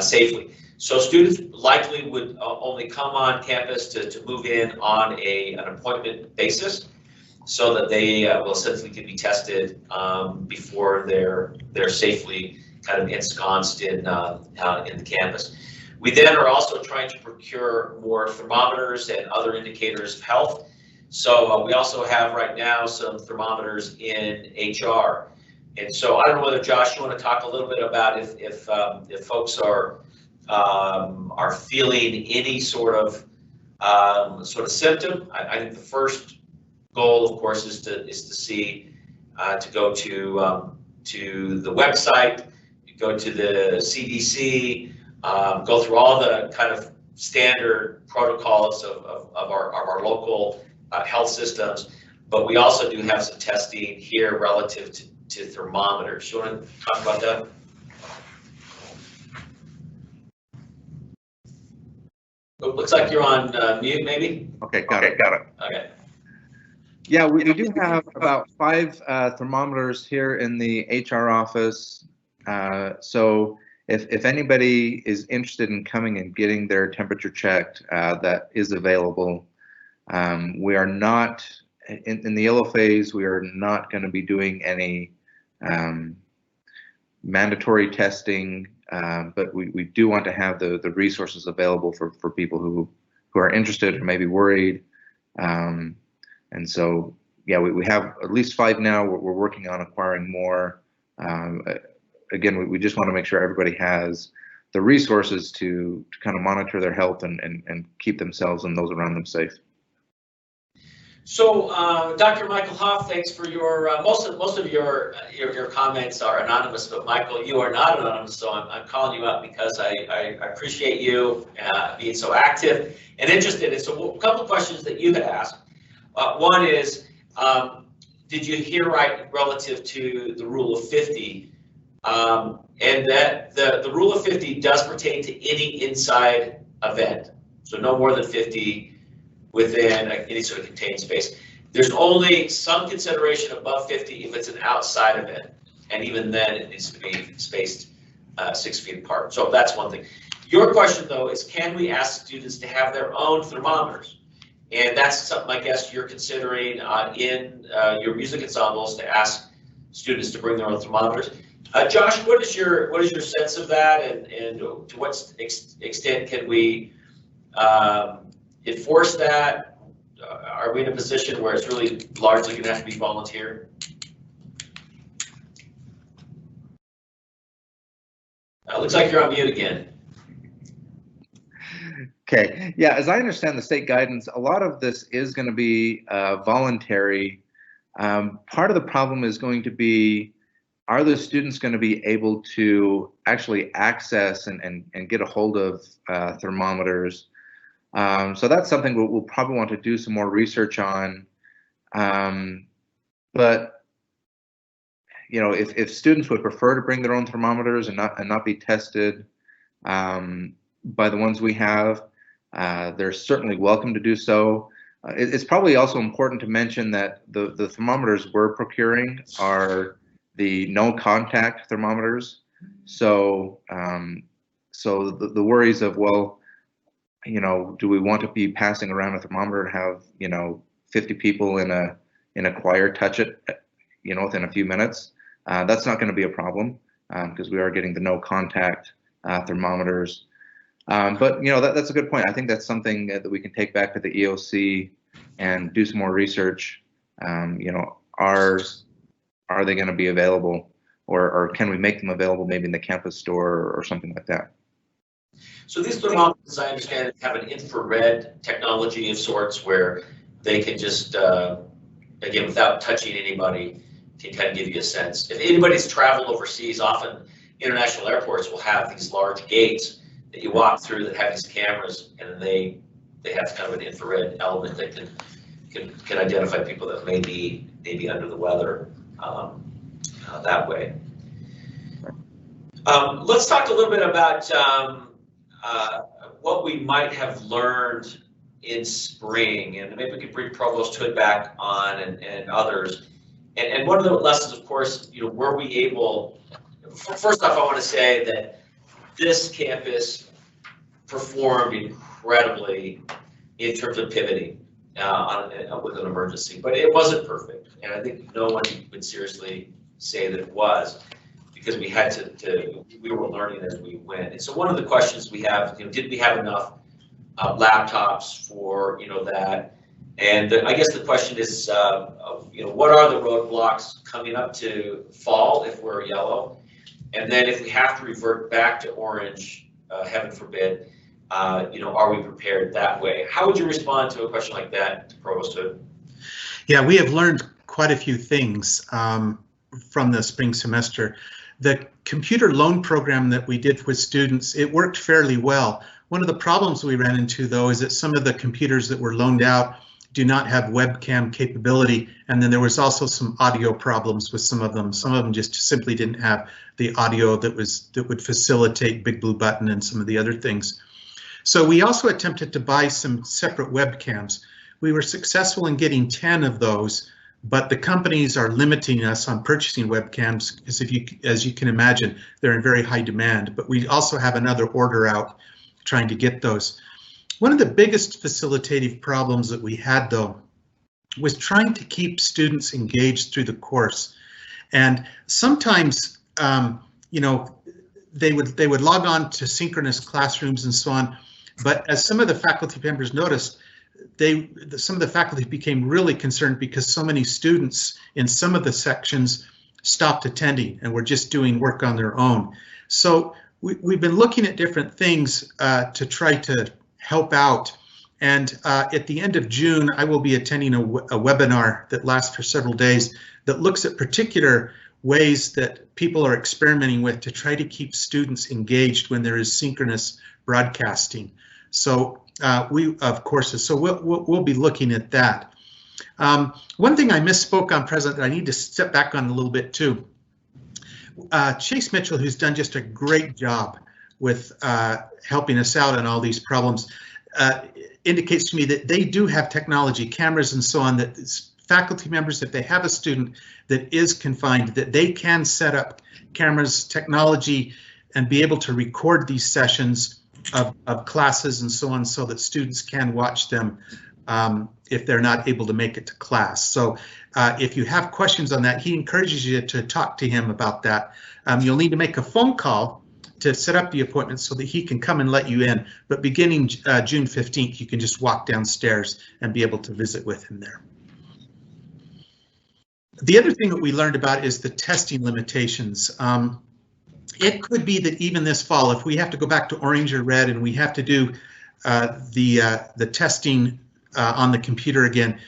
safely. So students likely would only come on campus to move in on an appointment basis, so that they will essentially can be tested before they're safely kind of ensconced in the campus. We then are also trying to procure more thermometers and other indicators of health. So we also have right now some thermometers in HR. And so I don't know whether, Josh, you want to talk a little bit about if folks are feeling any sort of symptom. I think the first goal, of course, is to see to go to the website, go to the CDC, go through all the kind of standard protocols of our local health systems. But we also do have some testing here relative to thermometers. You want to talk about that? Oh, looks like you're on mute, maybe? Okay, got it. Okay. Yeah, we do have about 5 thermometers here in the HR office. So if anybody is interested in coming and getting their temperature checked, that is available. We are not, in the yellow phase, we are not going to be doing any mandatory testing, but we do want to have the resources available for people who are interested or maybe worried. And so, yeah, we have at least 5 now. We're working on acquiring more. Again, we just want to make sure everybody has the resources to kind of monitor their health and keep themselves and those around them safe. So, Dr. Michael Hoff, thanks for your most of your comments are anonymous, but Michael, you are not anonymous, so I'm calling you out because I appreciate you being so active and interested. And so, a couple of questions that you had asked. One is, did you hear right relative to the rule of 50? And that the rule of 50 does pertain to any inside event, so no more than 50 within any sort of contained space. There's only some consideration above 50 if it's an outside event, and even then it needs to be spaced 6 feet apart. So that's one thing. Your question though is, can we ask students to have their own thermometers? And that's something I guess you're considering in your music ensembles, to ask students to bring their own thermometers. Josh, what is your sense of that, and to what extent can we enforce that? Are we in a position where it's really largely going to have to be volunteer? Looks like you're on mute again. Okay, yeah, as I understand the state guidance, a lot of this is going to be voluntary. Part of the problem is going to be, are the students going to be able to actually access and get a hold of thermometers? So that's something we'll probably want to do some more research on. But you know, if students would prefer to bring their own thermometers and not be tested by the ones we have, they're certainly welcome to do so. It's probably also important to mention that the thermometers we're procuring are the no contact thermometers. So so the worries of, well, you know, do we want to be passing around a thermometer and have, you know, 50 people in a choir touch it, you know, within a few minutes? That's not going to be a problem because we are getting the no contact thermometers. But you know, that's a good point. I think that's something that we can take back to the EOC and do some more research. You know, are they going to be available, or can we make them available maybe in the campus store or something like that? So these thermometers, as I understand it, have an infrared technology of sorts where they can just, again, without touching anybody, can kind of give you a sense. If anybody's traveled overseas, often international airports will have these large gates that you walk through that have these cameras, and they have kind of an infrared element that can identify people that may be under the weather that way. Let's talk a little bit about what we might have learned in spring, and maybe we could bring Provost Hood back on and others. And one of the lessons, of course, you know, were we able, first off, I want to say that this campus performed incredibly in terms of pivoting with an emergency, but it wasn't perfect. And I think no one would seriously say that it was, because we had we were learning as we went. And so one of the questions we have, you know, did we have enough laptops for, you know, that? And I guess the question is, you know, what are the roadblocks coming up to fall if we're yellow? And then if we have to revert back to orange, heaven forbid, you know, are we prepared that way? How would you respond to a question like that, Provost Hood? Yeah, we have learned quite a few things from the spring semester. The computer loan program that we did with students, it worked fairly well. One of the problems we ran into, though, is that some of the computers that were loaned out do not have webcam capability, and then there was also some audio problems with some of them. Some of them just simply didn't have the audio that would facilitate Big Blue Button and some of the other things. So we also attempted to buy some separate webcams. We were successful in getting 10 of those, but the companies are limiting us on purchasing webcams because as you can imagine, they're in very high demand, but we also have another order out trying to get those. One of the biggest facilitative problems that we had though was trying to keep students engaged through the course. And sometimes, you know, they would log on to synchronous classrooms and so on, but as some of the faculty members noticed, some of the faculty became really concerned because so many students in some of the sections stopped attending and were just doing work on their own. So we've been looking at different things to try to help out. And at the end of June, I will be attending a webinar that lasts for several days that looks at particular ways that people are experimenting with to try to keep students engaged when there is synchronous broadcasting. So we'll be looking at that. One thing I misspoke on, President, that I need to step back on a little bit too. Chase Mitchell, who's done just a great job with helping us out on all these problems, indicates to me that they do have technology, cameras and so on, that faculty members, if they have a student that is confined, that they can set up cameras, technology, and be able to record these sessions of classes and so on, so that students can watch them if they're not able to make it to class. So if you have questions on that, he encourages you to talk to him about that. You'll need to make a phone call to set up the appointment so that he can come and let you in. But beginning June 15th, you can just walk downstairs and be able to visit with him there. The other thing that we learned about is the testing limitations. It could be that even this fall, if we have to go back to orange or red and we have to do the testing on the computer again,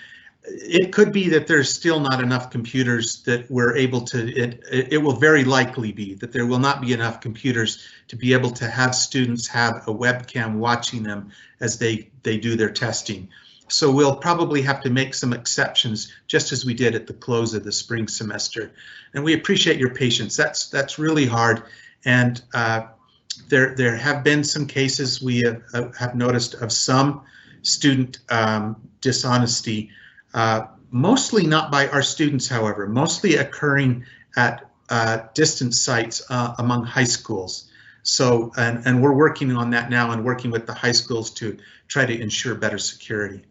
it could be that there's still not enough computers that we're able to, it will very likely be that there will not be enough computers to be able to have students have a webcam watching them as they do their testing. So we'll probably have to make some exceptions, just as we did at the close of the spring semester. And we appreciate your patience. That's really hard. And there have been some cases we have noticed of some student dishonesty, mostly not by our students, however, mostly occurring at distance sites among high schools. So, and we're working on that now and working with the high schools to try to ensure better security.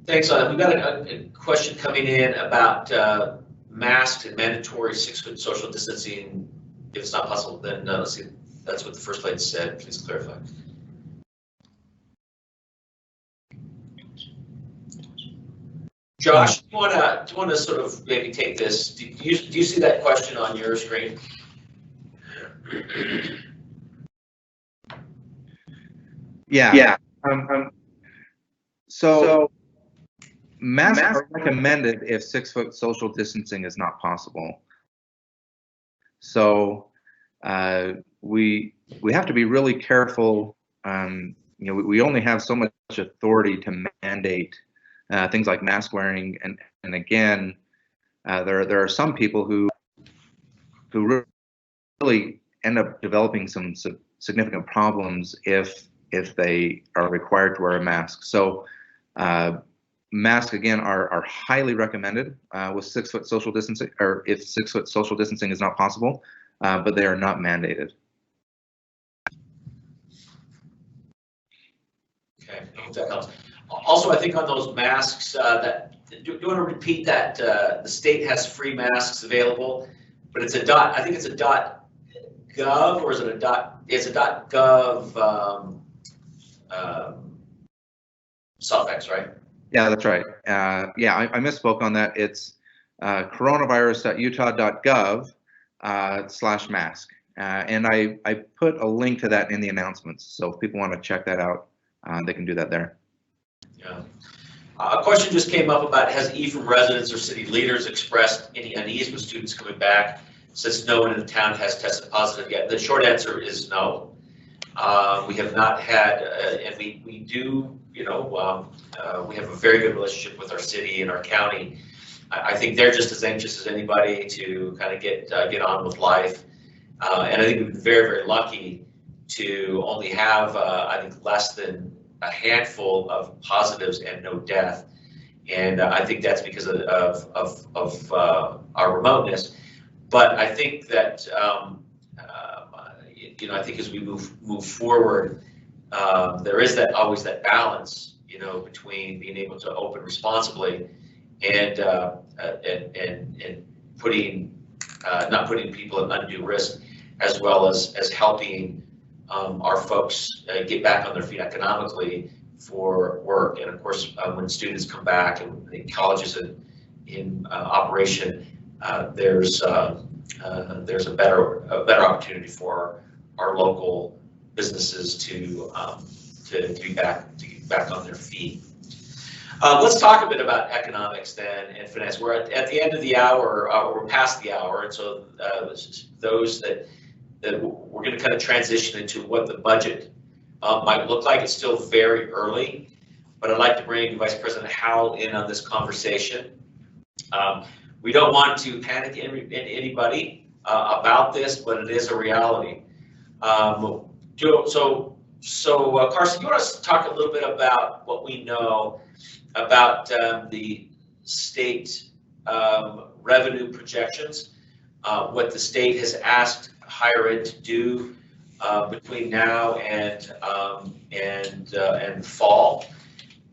Thanks. We've got a question coming in about masks and mandatory 6-foot social distancing. If it's not possible, then let's see. That's what the first slide said. Please clarify. Josh, do you want to sort of maybe take this? Do you see that question on your screen? Yeah. So masks are recommended if 6-foot social distancing is not possible. So we have to be really careful. You know, we only have so much authority to mandate things like mask wearing, and again, there are some people who really end up developing some significant problems if they are required to wear a mask. So masks again are highly recommended with 6-foot social distancing, or if 6-foot social distancing is not possible, but they are not mandated. Okay, I hope that helps. Also, I think on those masks, do you want to repeat that the state has free masks available, but it's a I think it's a .gov, or is it a it's a .gov suffix, right? Yeah, that's right. Yeah, I misspoke on that. It's coronavirus.utah.gov/mask. And I put a link to that in the announcements. So if people want to check that out, they can do that there. Yeah. A question just came up about, has from residents or city leaders expressed any unease with students coming back since no one in the town has tested positive yet? The short answer is no. We have not had, and we do, you know, we have a very good relationship with our city and our county. I think they're just as anxious as anybody to kind of get on with life. And I think we've been very, very lucky to only have, I think, less than a handful of positives and no death. And I think that's because of our remoteness. But I think that, I think as we move forward, there is always that balance, between being able to open responsibly and not putting people at undue risk, as well as helping our folks get back on their feet economically for work. And of course, when students come back and the college is in operation, there's a better opportunity for our local businesses to get back on their feet. Let's talk a bit about economics then and finance. We're at the end of the hour, we're past the hour, and so those that we're going to kind of transition into what the budget might look like. It's still very early, but I'd like to bring Vice President Howell in on this conversation. We don't want to panic anybody about this, but it is a reality. So Carson, you want us to talk a little bit about what we know about the state revenue projections, what the state has asked higher ed to do between now and fall,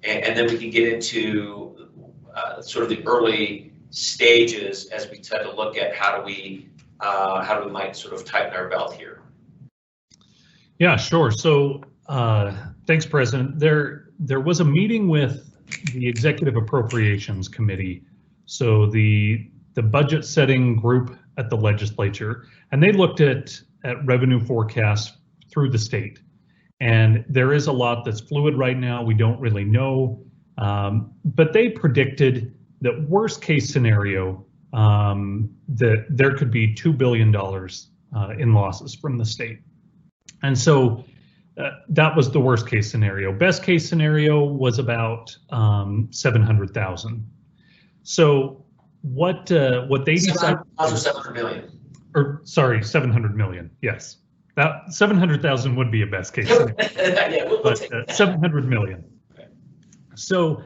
and then we can get into sort of the early stages as we try to look at how do we might sort of tighten our belt here. Yeah, sure. So thanks, President. There was a meeting with the Executive Appropriations Committee, so the budget setting group at the legislature, and they looked at revenue forecasts through the state. And there is a lot that's fluid right now. We don't really know, but they predicted that worst case scenario, that there could be $2 billion in losses from the state. And so that was the worst case scenario. Best case scenario was about 700,000. So what they decided, 700 million. or sorry, 700 million. Yes, that 700,000 would be a best case scenario. Yeah, we'll But take that. 700 million. Okay. So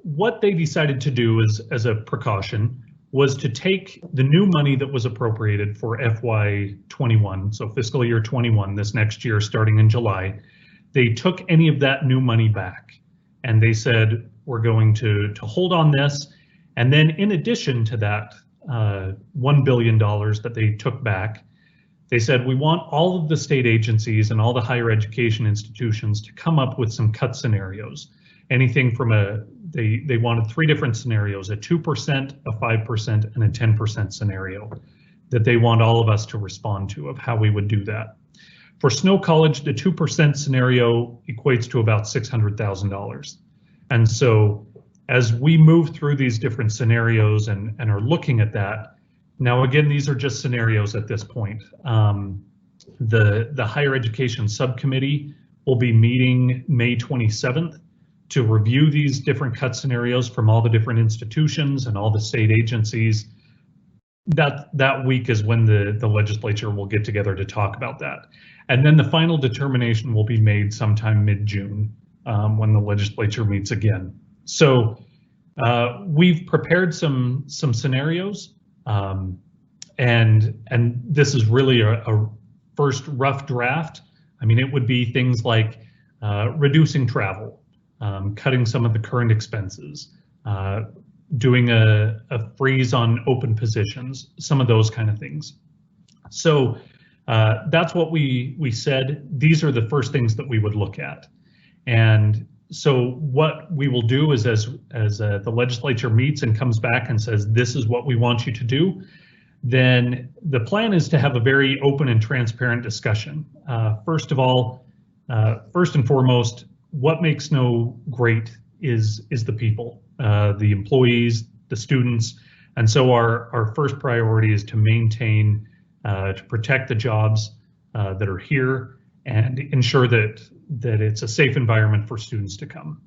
what they decided to do as a precaution was to take the new money that was appropriated for FY21, so fiscal year 21, this next year starting in July. They took any of that new money back, and they said, we're going to hold on this. And then in addition to that $1 billion that they took back, they said, we want all of the state agencies and all the higher education institutions to come up with some cut scenarios. Anything from they wanted 3 different scenarios, a 2%, a 5%, and a 10% scenario that they want all of us to respond to of how we would do that. For Snow College, the 2% scenario equates to about $600,000. And so as we move through these different scenarios and are looking at that, now again, these are just scenarios at this point. The Higher Education Subcommittee will be meeting May 27th to review these different cut scenarios from all the different institutions and all the state agencies. That week is when the legislature will get together to talk about that. And then the final determination will be made sometime mid-June when the legislature meets again. So we've prepared some scenarios, and this is really a first rough draft. I mean, it would be things like reducing travel, cutting some of the current expenses, doing a freeze on open positions, some of those kind of things. So that's what we said. These are the first things that we would look at. And so what we will do is as the legislature meets and comes back and says, this is what we want you to do, then the plan is to have a very open and transparent discussion. First of all, first and foremost, what makes Snow great is the people, the employees, the students. And so our first priority is to maintain, to protect the jobs that are here and ensure that it's a safe environment for students to come.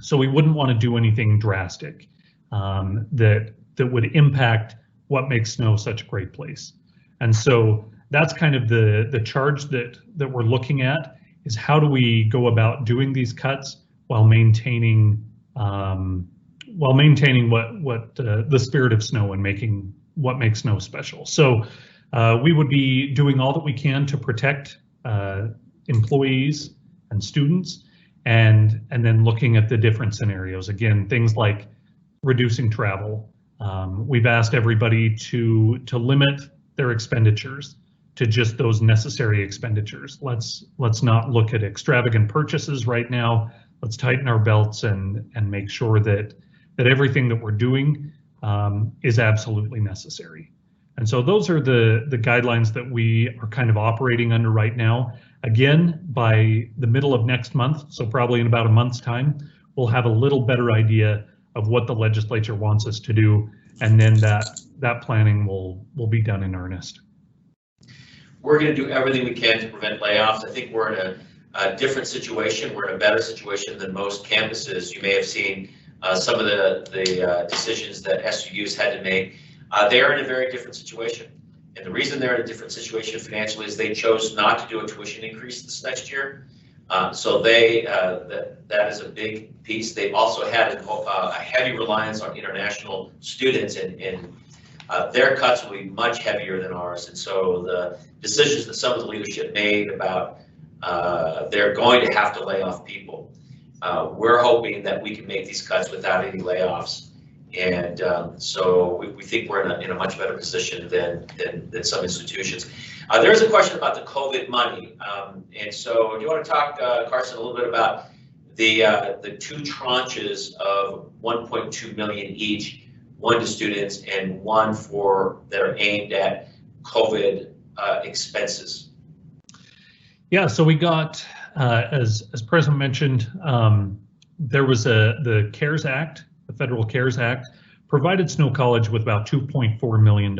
So we wouldn't want to do anything drastic that would impact what makes Snow such a great place. And so that's kind of the charge that we're looking at, how do we go about doing these cuts while maintaining what the spirit of snow and making what makes snow special. So we would be doing all that we can to protect employees and students, and then looking at the different scenarios. Again, things like reducing travel. We've asked everybody to limit their expenditures to just those necessary expenditures. Let's not look at extravagant purchases right now. Let's tighten our belts and make sure that everything that we're doing is absolutely necessary. And so those are the guidelines that we are kind of operating under right now. Again, by the middle of next month, so probably in about a month's time, we'll have a little better idea of what the legislature wants us to do, and then that planning will be done in earnest. We're going to do everything we can to prevent layoffs. I think we're in a different situation. We're in a better situation than most campuses. You may have seen some of the decisions that SUUs had to make. They're in a very different situation. And the reason they're in a different situation financially is they chose not to do a tuition increase this next year. So that is a big piece. They've also had a heavy reliance on international students, and their cuts will be much heavier than ours. And so the decisions that some of the leadership made about they're going to have to lay off people. We're hoping that we can make these cuts without any layoffs. And so we think we're in a much better position than some institutions. There's a question about the COVID money. And so do you want to talk, Carson, a little bit about the two tranches of 1.2 million each, one to students and one that are aimed at COVID expenses? Yeah, so we got, as President mentioned, there was the CARES Act. The Federal CARES Act provided Snow College with about $2.4 million,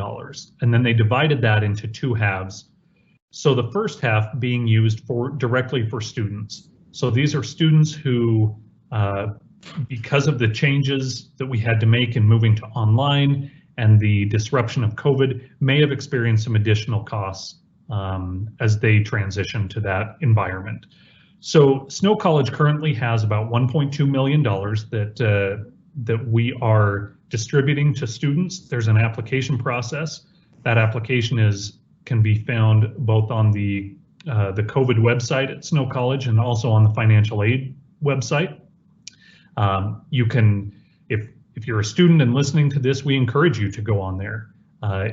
and then they divided that into two halves. So the first half being used directly for students. So these are students who, because of the changes that we had to make in moving to online and the disruption of COVID, may have experienced some additional costs as they transition to that environment. So Snow College currently has about $1.2 million that we are distributing to students. There's an application process. That application can be found both on the COVID website at Snow College and also on the financial aid website. You can, if you're a student and listening to this, we encourage you to go on there.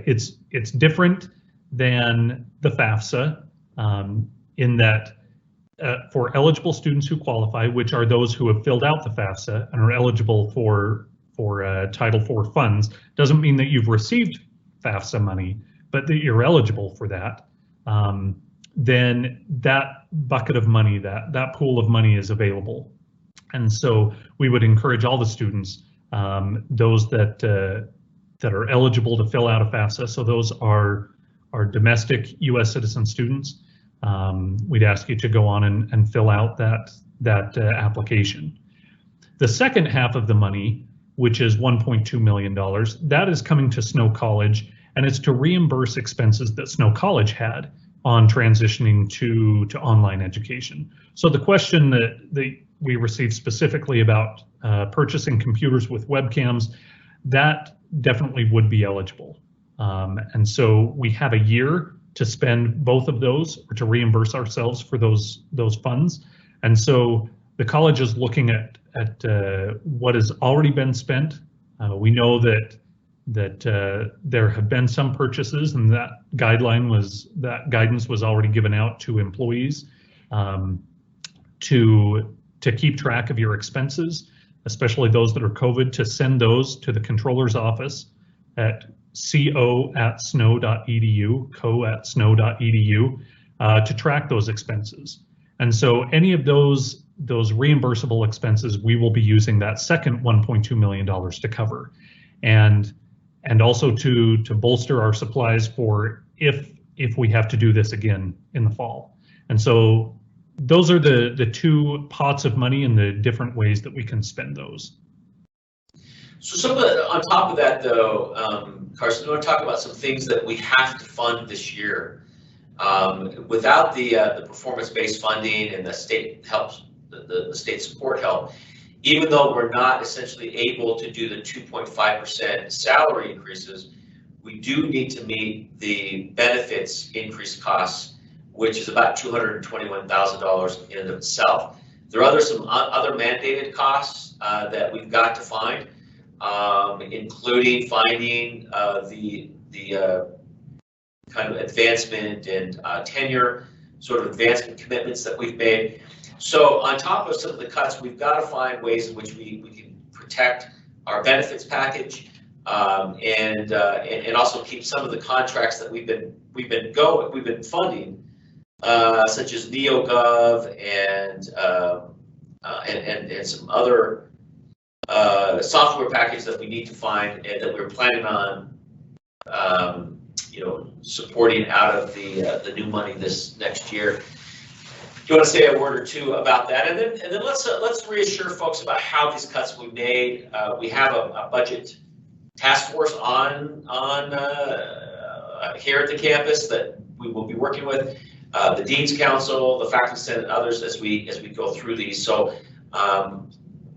It's different than the FAFSA in that for eligible students who qualify, which are those who have filled out the FAFSA and are eligible for Title IV funds, doesn't mean that you've received FAFSA money, but that you're eligible for that. Then that bucket of money, that pool of money is available. And so we would encourage all the students, those that are eligible to fill out a FAFSA. So those are domestic U.S. citizen students. We'd ask you to go on and fill out that application. The second half of the money, which is $1.2 million, that is coming to Snow College, and it's to reimburse expenses that Snow College had on transitioning to online education. So the question that we received specifically about purchasing computers with webcams, that definitely would be eligible. And so we have a year to spend both of those, or to reimburse ourselves for those funds. And so the college is looking at what has already been spent. We know that there have been some purchases, and that guidance was already given out to employees to keep track of your expenses, especially those that are COVID, to send those to the controller's office at co@snow.edu, co@snow.edu, to track those expenses. And so any of those reimbursable expenses, we will be using that second $1.2 million to cover, and also to bolster our supplies for if we have to do this again in the fall. And so those are the two pots of money and the different ways that we can spend those. So on top of that, though, Carson, I want to talk about some things that we have to fund this year. Without the performance-based funding and the state helps, the state support help, even though we're not essentially able to do the 2.5% salary increases, we do need to meet the benefits increase costs, which is about $221,000 in and of itself. There are some other mandated costs that we've got to find, including finding the kind of advancement and tenure sort of advancement commitments that we've made. So on top of some of the cuts, we've got to find ways in which we can protect our benefits package and also keep some of the contracts that we've been funding, such as NeoGov and some other software package that we need to find and that we're planning on supporting out of the new money this next year. Do you want to say a word or two about that, and then let's reassure folks about how these cuts we made. We have a budget task force on here at the campus that we will be working with the Dean's Council, the Faculty Senate, and others as we go through these. So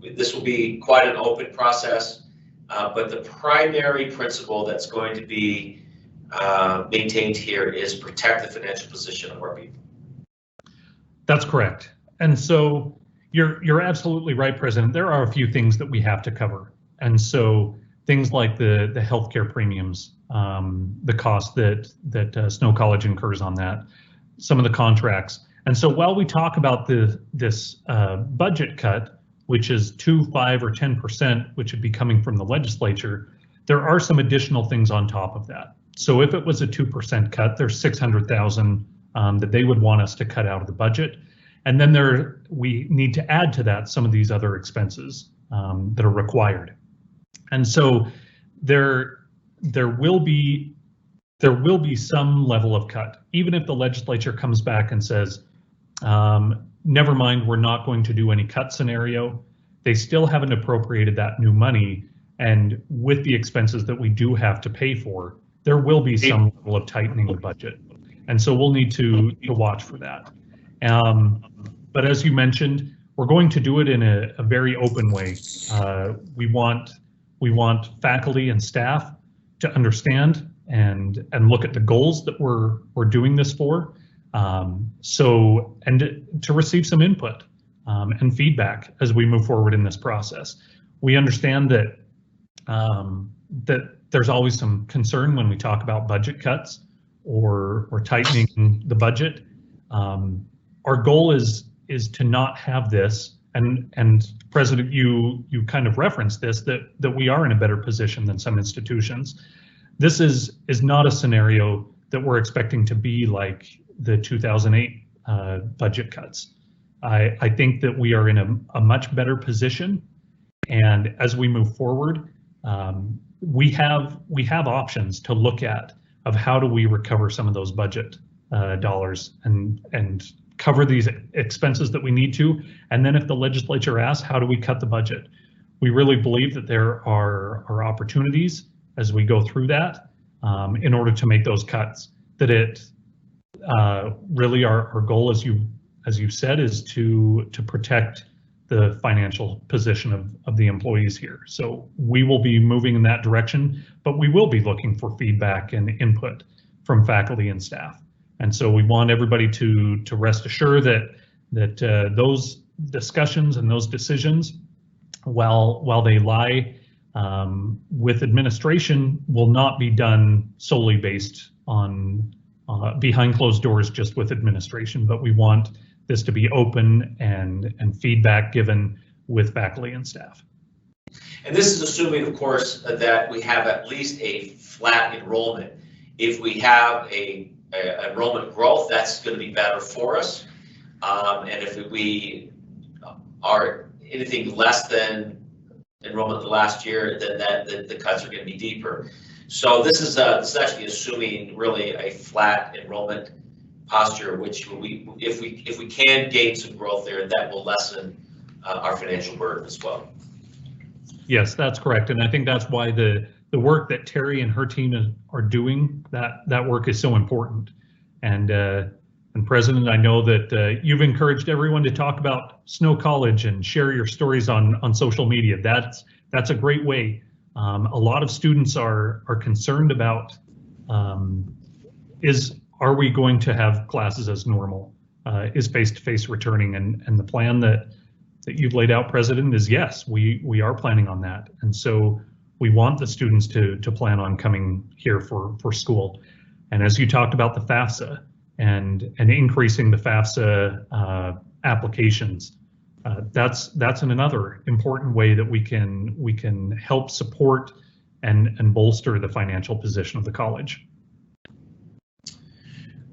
this will be quite an open process, but the primary principle that's going to be maintained here is protect the financial position of our people. That's correct. And so you're absolutely right, President. There are a few things that we have to cover. And so things like the healthcare premiums, the cost that Snow College incurs on that, some of the contracts. And so while we talk about this budget cut, which is 2, 5, or 10%, which would be coming from the legislature, there are some additional things on top of that. So if it was a 2% cut, there's $600,000 that they would want us to cut out of the budget. And then we need to add to that some of these other expenses that are required. And so there will be some level of cut, even if the legislature comes back and says, never mind, we're not going to do any cut scenario. They still haven't appropriated that new money. And with the expenses that we do have to pay for, there will be some level of tightening the budget. And so we'll need to watch for that. But as you mentioned, we're going to do it in a very open way. We want faculty and staff to understand and look at the goals that we're doing this for. And to receive some input and feedback as we move forward in this process. We understand that that there's always some concern when we talk about budget cuts or tightening the budget. Our goal is to not have this, and President, you kind of referenced this, that we are in a better position than some institutions. This is not a scenario that we're expecting to be like the 2008 budget cuts. I think that we are in a much better position, and as we move forward, we have options to look at of how do we recover some of those budget dollars and cover these expenses that we need to. And then if the legislature asks, how do we cut the budget? We really believe that there are opportunities as we go through that in order to make those cuts. That it really our goal, as you said, is to protect the financial position of the employees here. So we will be moving in that direction, but we will be looking for feedback and input from faculty and staff. And so we want everybody to rest assured that those discussions and those decisions, while they lie with administration, will not be done solely based on behind closed doors just with administration, but we want this to be open and feedback given with faculty and staff. And this is assuming, of course, that we have at least a flat enrollment. If we have a enrollment growth, that's going to be better for us. And if we are anything less than enrollment the last year, then the cuts are going to be deeper. So this is actually assuming really a flat enrollment posture, which if we can gain some growth there, that will lessen our financial burden as well. Yes, that's correct, and I think that's why the work that Terry and her team are doing, that work is so important. And President, I know that you've encouraged everyone to talk about Snow College and share your stories on social media. That's a great way. A lot of students are concerned about are we going to have classes as normal? Is face-to-face returning? And the plan that you've laid out, President, is yes, we are planning on that. And so we want the students to plan on coming here for school. And as you talked about the FAFSA and increasing the FAFSA applications, that's another important way that we can help support and bolster the financial position of the college.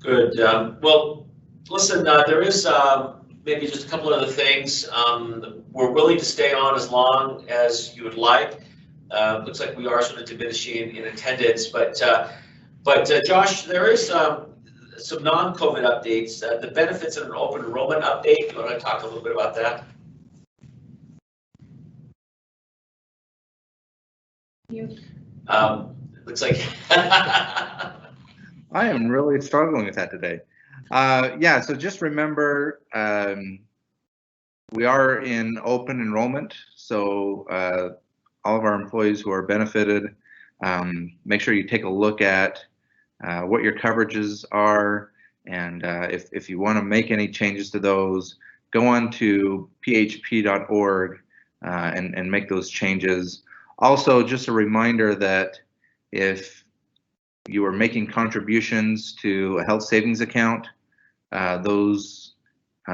Good. Well, listen, there is maybe just a couple other things. We're willing to stay on as long as you would like. Looks like we are sort of diminishing in attendance, but Josh, there is some non-COVID updates. The benefits of an open enrollment update. You want to talk a little bit about that? Looks like I am really struggling with that today. Yeah, so just remember, we are in open enrollment, so all of our employees who are benefited, make sure you take a look at what your coverages are, and if you want to make any changes to those, go on to php.org and make those changes. Also, just a reminder that if you are making contributions to a health savings account, those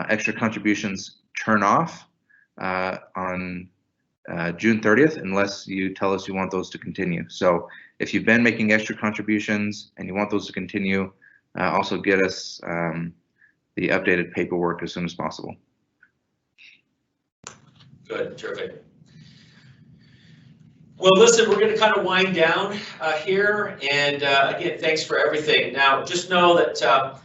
extra contributions turn off on June 30th, unless you tell us you want those to continue. So if you've been making extra contributions and you want those to continue, also get us the updated paperwork as soon as possible. Good, terrific. Well, listen, we're going to kind of wind down here, and again, thanks for everything. Now, just know that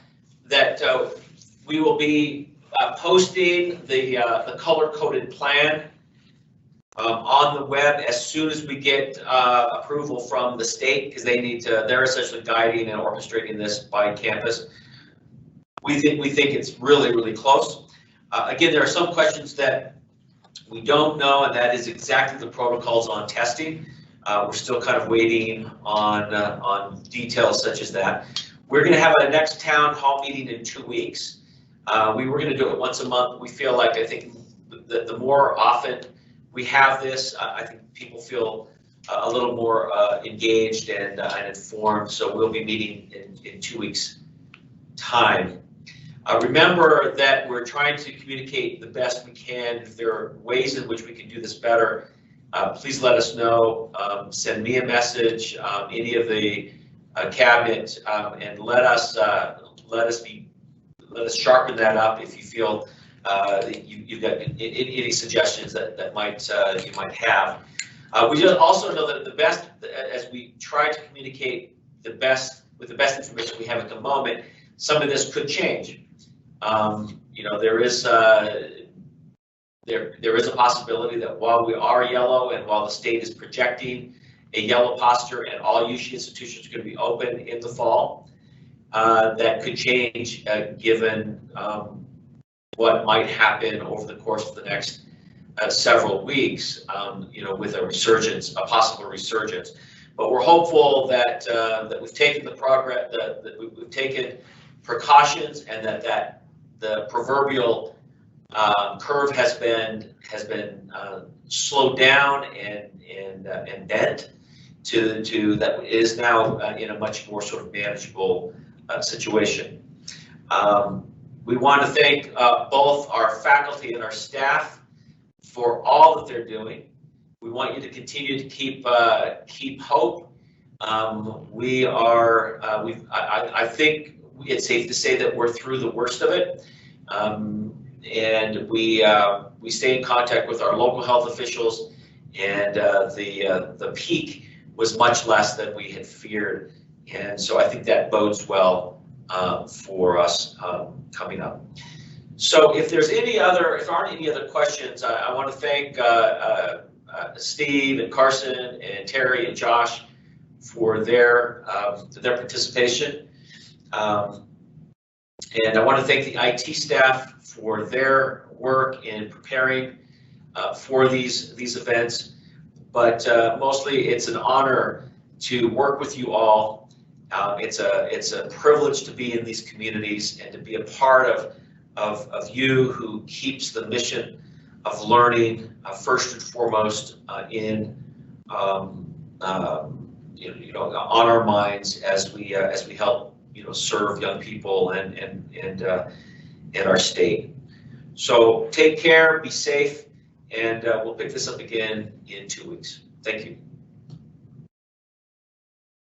we will be posting the color-coded plan on the web as soon as we get approval from the state, because they're essentially guiding and orchestrating this by campus. We think it's really, really close. Again, there are some questions that we don't know, and that is exactly the protocols on testing. We're still kind of waiting on details such as that. We're going to have a next town hall meeting in 2 weeks. We were going to do it once a month. We feel like, I think that the more often we have this, I think people feel a little more engaged and informed. So we'll be meeting in 2 weeks' time. Remember that we're trying to communicate the best we can. If there are ways in which we can do this better, please let us know. Send me a message, any of the cabinet, and let us sharpen that up if you feel you've got any suggestions that you might have. We just also know that the best, as we try to communicate the best with the best information we have at the moment, some of this could change. You know, there is a possibility that while we are yellow and while the state is projecting a yellow posture and all UC institutions are going to be open in the fall, that could change given what might happen over the course of the next several weeks, you know, with a possible resurgence. But we're hopeful that that we've taken the progress, that we've taken precautions, and that the proverbial curve has been slowed down and bent to that is now in a much more sort of manageable situation. We want to thank both our faculty and our staff for all that they're doing. We want you to continue to keep hope. I think it's safe to say that we're through the worst of it, and we stay in contact with our local health officials, and the peak was much less than we had feared, and so I think that bodes well for us coming up. So if there aren't any other questions, I want to thank Steve and Carson and Terry and Josh for their participation. And I want to thank the IT staff for their work in preparing for these events. But mostly it's an honor to work with you all. It's a privilege to be in these communities and to be a part of you who keeps the mission of learning first and foremost on our minds as we help serve young people and our state. So take care, be safe, and we'll pick this up again in 2 weeks. Thank you.